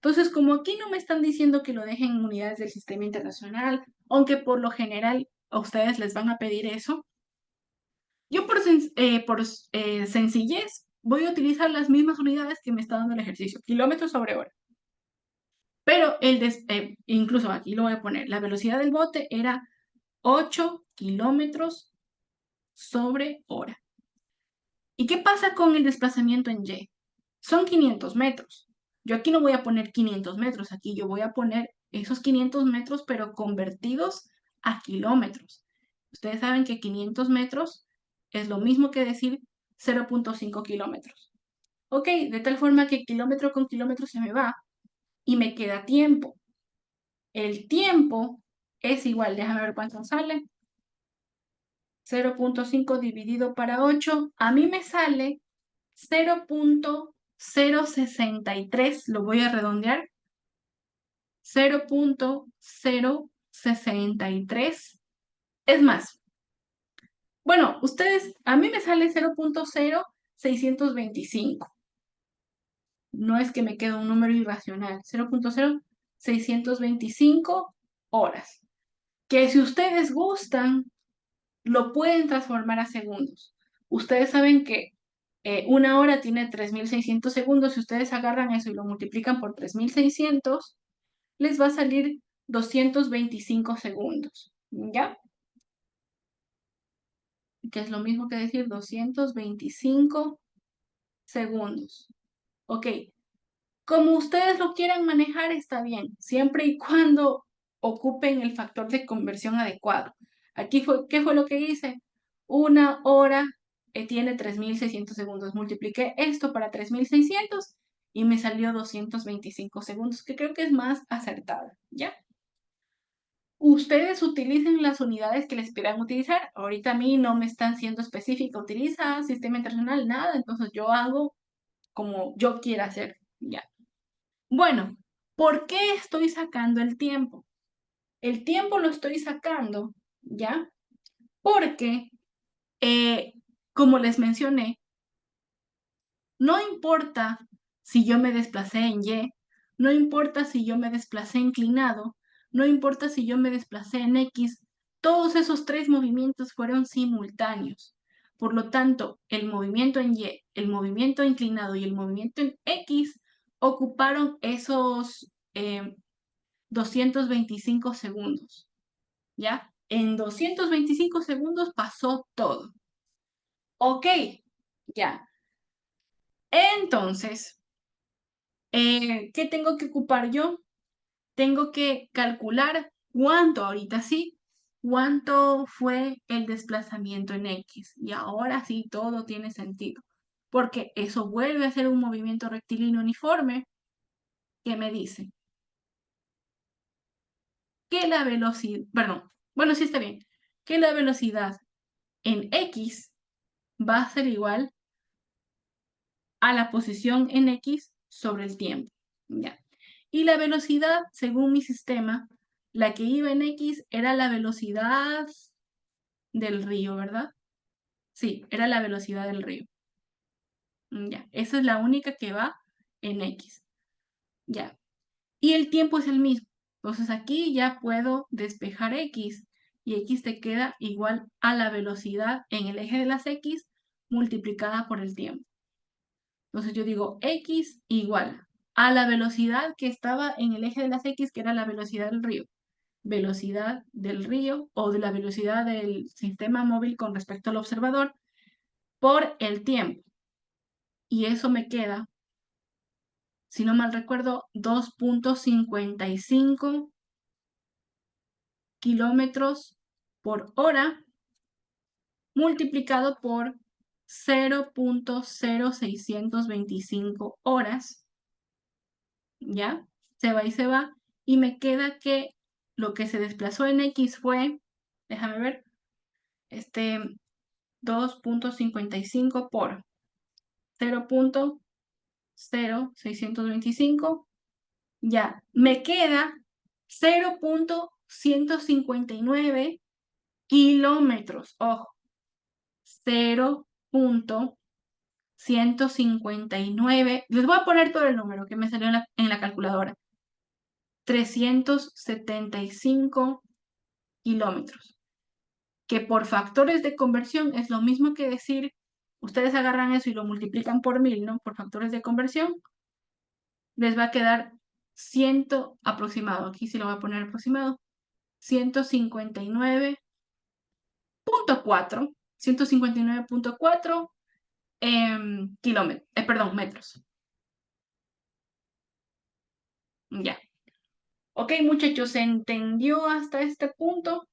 [SPEAKER 1] Entonces, como aquí no me están diciendo que lo dejen en unidades del sistema internacional, aunque por lo general a ustedes les van a pedir eso, yo por sencillez voy a utilizar las mismas unidades que me está dando el ejercicio, kilómetros sobre hora. Pero incluso aquí lo voy a poner, la velocidad del bote era 8 kilómetros sobre hora. ¿Y qué pasa con el desplazamiento en Y? Son 500 metros. Yo aquí no voy a poner 500 metros, aquí yo voy a poner esos 500 metros, pero convertidos a kilómetros. Ustedes saben que 500 metros es lo mismo que decir 0.5 kilómetros. Ok, de tal forma que kilómetro con kilómetro se me va y me queda tiempo. El tiempo es igual, déjame ver cuánto sale. 0.5 dividido para 8, a mí me sale 0.063, lo voy a redondear, 0.063. Es más, bueno, a mí me sale 0.0625. No es que me quede un número irracional, 0.0625 horas. Que si ustedes gustan, lo pueden transformar a segundos. Ustedes saben que Una hora tiene 3.600 segundos. Si ustedes agarran eso y lo multiplican por 3.600, les va a salir 225 segundos. ¿Ya? Que es lo mismo que decir 225 segundos. Ok. Como ustedes lo quieran manejar, está bien, siempre y cuando ocupen el factor de conversión adecuado. Aquí ¿qué fue lo que hice? Una hora tiene 3.600 segundos. Multipliqué esto para 3.600 y me salió 225 segundos, que creo que es más acertada, ¿ya? Ustedes utilicen las unidades que les pidan utilizar. Ahorita a mí no me están siendo específica, utiliza sistema internacional, nada, entonces yo hago como yo quiera hacer, ¿ya? Bueno, ¿por qué estoy sacando el tiempo? El tiempo lo estoy sacando, ¿ya? Porque, como les mencioné, no importa si yo me desplacé en Y, no importa si yo me desplacé inclinado, no importa si yo me desplacé en X, todos esos tres movimientos fueron simultáneos. Por lo tanto, el movimiento en Y, el movimiento inclinado y el movimiento en X ocuparon esos 225 segundos, ¿ya? En 225 segundos pasó todo. Ok, ya. Entonces, ¿qué tengo que ocupar yo? Tengo que calcular cuánto, ahorita sí, cuánto fue el desplazamiento en X. Y ahora sí todo tiene sentido, porque eso vuelve a ser un movimiento rectilíneo uniforme que me dice que la velocidad, perdón, bueno, sí está bien, que la velocidad en X va a ser igual a la posición en X sobre el tiempo. ¿Ya? Y la velocidad, según mi sistema, la que iba en X era la velocidad del río, ¿verdad? Sí, era la velocidad del río. Ya, esa es la única que va en X. Ya. Y el tiempo es el mismo. Entonces aquí ya puedo despejar X y X te queda igual a la velocidad en el eje de las X multiplicada por el tiempo. Entonces yo digo X igual a la velocidad que estaba en el eje de las X, que era la velocidad del río. Velocidad del río o de la velocidad del sistema móvil con respecto al observador por el tiempo. Y eso me queda, si no mal recuerdo, 2.55 kilómetros por hora multiplicado por 0.0625 horas, ¿ya? Se va y se va, y me queda que lo que se desplazó en X fue, déjame ver, 2.55 por 0.0625, ya, me queda 0.159 kilómetros, ojo, 0.159, les voy a poner todo el número que me salió en la calculadora, 375 kilómetros, que por factores de conversión es lo mismo que decir, ustedes agarran eso y lo multiplican por 1000, ¿no? Por factores de conversión, les va a quedar 100 aproximado, aquí sí lo voy a poner aproximado, 159.4, 159.4 kilómetros, perdón, metros. Ya. Ok, muchachos, ¿se entendió hasta este punto?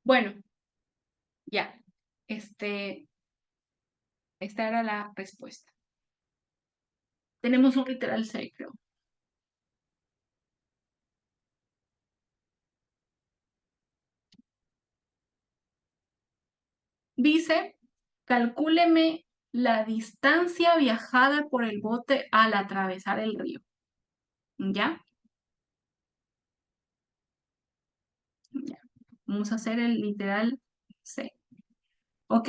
[SPEAKER 1] Bueno, ya. Esta era la respuesta. Tenemos un literal 6, creo. Dice, calcúleme la distancia viajada por el bote al atravesar el río. ¿Ya? Ya. Vamos a hacer el literal C. Ok,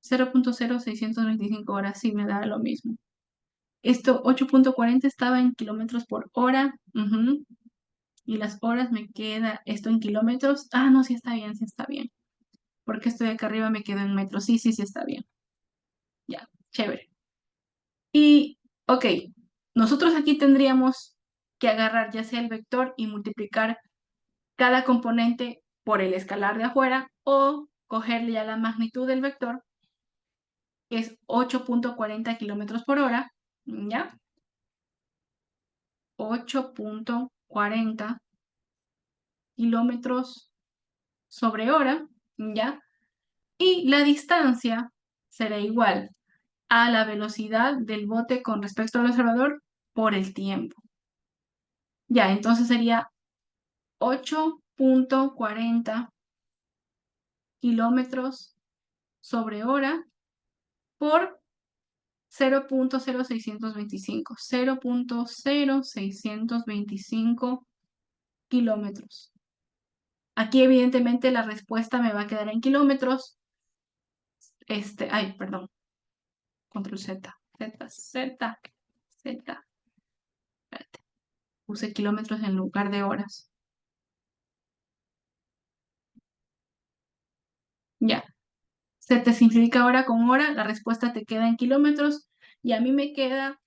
[SPEAKER 1] 0.0625 horas, sí me da lo mismo. Esto 8.40 estaba en kilómetros por hora. Ujú. Y las horas me queda esto en kilómetros. Ah, no, sí está bien, sí está bien. Porque estoy acá arriba me quedo en metros. Sí, sí, sí está bien. Ya, chévere. Y, ok, nosotros aquí tendríamos que agarrar ya sea el vector y multiplicar cada componente por el escalar de afuera o cogerle ya la magnitud del vector, que es 8.40 kilómetros por hora, ¿ya? 8.40 kilómetros sobre hora, ¿ya? Y la distancia será igual a la velocidad del bote con respecto al observador por el tiempo. Ya, entonces sería 8.40 kilómetros sobre hora por 0.0625. 0.0625 kilómetros. Aquí evidentemente la respuesta me va a quedar en kilómetros. Ay, perdón. Control Z. Z, Z, Z. Espérate. Puse kilómetros en lugar de horas. Ya. Se te simplifica hora con hora, la respuesta te queda en kilómetros y a mí me queda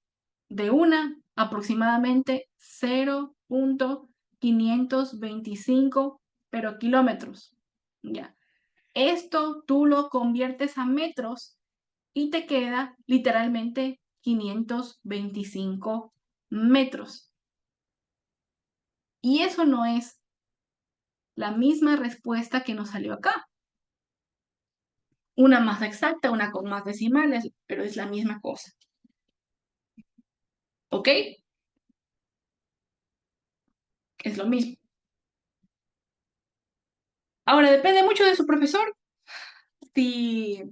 [SPEAKER 1] de una aproximadamente 0.525, pero kilómetros. Ya. Esto tú lo conviertes a metros y te queda literalmente 525 metros. Y eso no es la misma respuesta que nos salió acá. Una más exacta, una con más decimales, pero es la misma cosa. ¿Ok? Es lo mismo. Ahora, depende mucho de su profesor si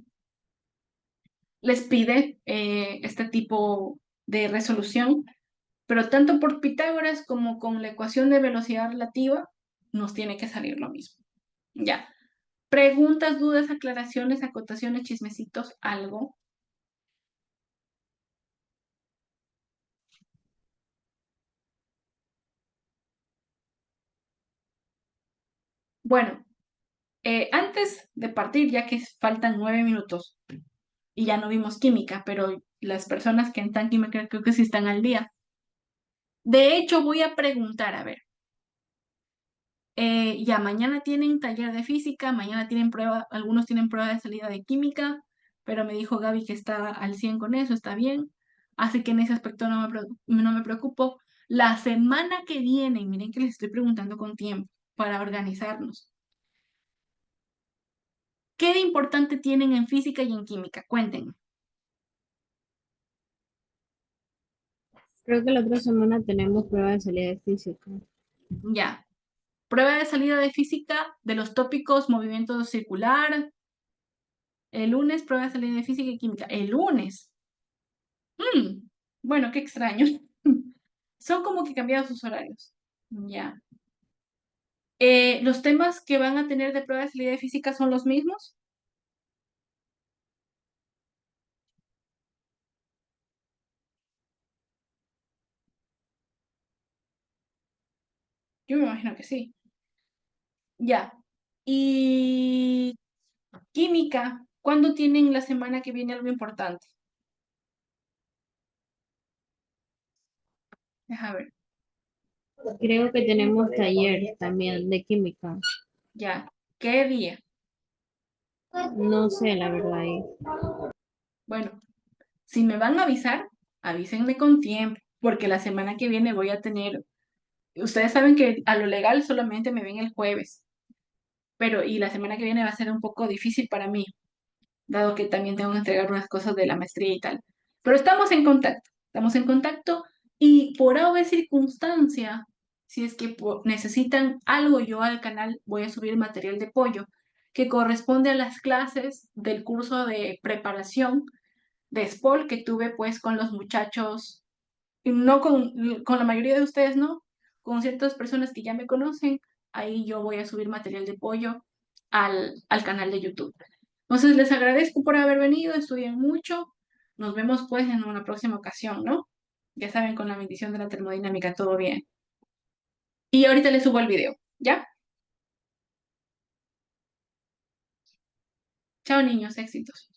[SPEAKER 1] les pide este tipo de resolución, pero tanto por Pitágoras como con la ecuación de velocidad relativa nos tiene que salir lo mismo. Ya. Preguntas, dudas, aclaraciones, acotaciones, chismecitos, algo. Bueno, antes de partir, ya que faltan 9 minutos y ya no vimos química, pero las personas que están química creo que sí están al día. De hecho, voy a preguntar, a ver, ya mañana tienen taller de física, mañana tienen prueba, algunos tienen prueba de salida de química, pero me dijo Gaby que está al 100 con eso, está bien. Así que en ese aspecto no me preocupo. La semana que viene, miren que les estoy preguntando con tiempo para organizarnos. ¿Qué de importante tienen en física y en química? Cuéntenme.
[SPEAKER 2] Creo que la otra semana tenemos prueba de salida de física.
[SPEAKER 1] Ya. Prueba de salida de física de los tópicos movimiento circular. El lunes, prueba de salida de física y química. El lunes. Bueno, qué extraño. Son como que cambiados sus horarios. Ya. ¿Los temas que van a tener de prueba de salida de física son los mismos? Yo me imagino que sí. Ya. Y química, ¿cuándo tienen la semana que viene algo importante? Deja ver.
[SPEAKER 2] Creo que tenemos taller también de química.
[SPEAKER 1] Ya. ¿Qué día?
[SPEAKER 2] No sé, la verdad. Ahí.
[SPEAKER 1] Bueno, si me van a avisar, avísenme con tiempo, porque la semana que viene voy a tener, ustedes saben que a lo legal solamente me ven el jueves, pero y la semana que viene va a ser un poco difícil para mí, dado que también tengo que entregar unas cosas de la maestría y tal. Pero estamos en contacto y por alguna circunstancia, si es que necesitan algo yo al canal, voy a subir material de pollo que corresponde a las clases del curso de preparación de SPOL que tuve pues con los muchachos, no con la mayoría de ustedes, no, con ciertas personas que ya me conocen, ahí yo voy a subir material de pollo al canal de YouTube. Entonces, les agradezco por haber venido, estudien mucho. Nos vemos pues en una próxima ocasión, ¿no? Ya saben, con la bendición de la termodinámica, todo bien. Y ahorita les subo el video, ¿ya? Chao, niños, éxitos.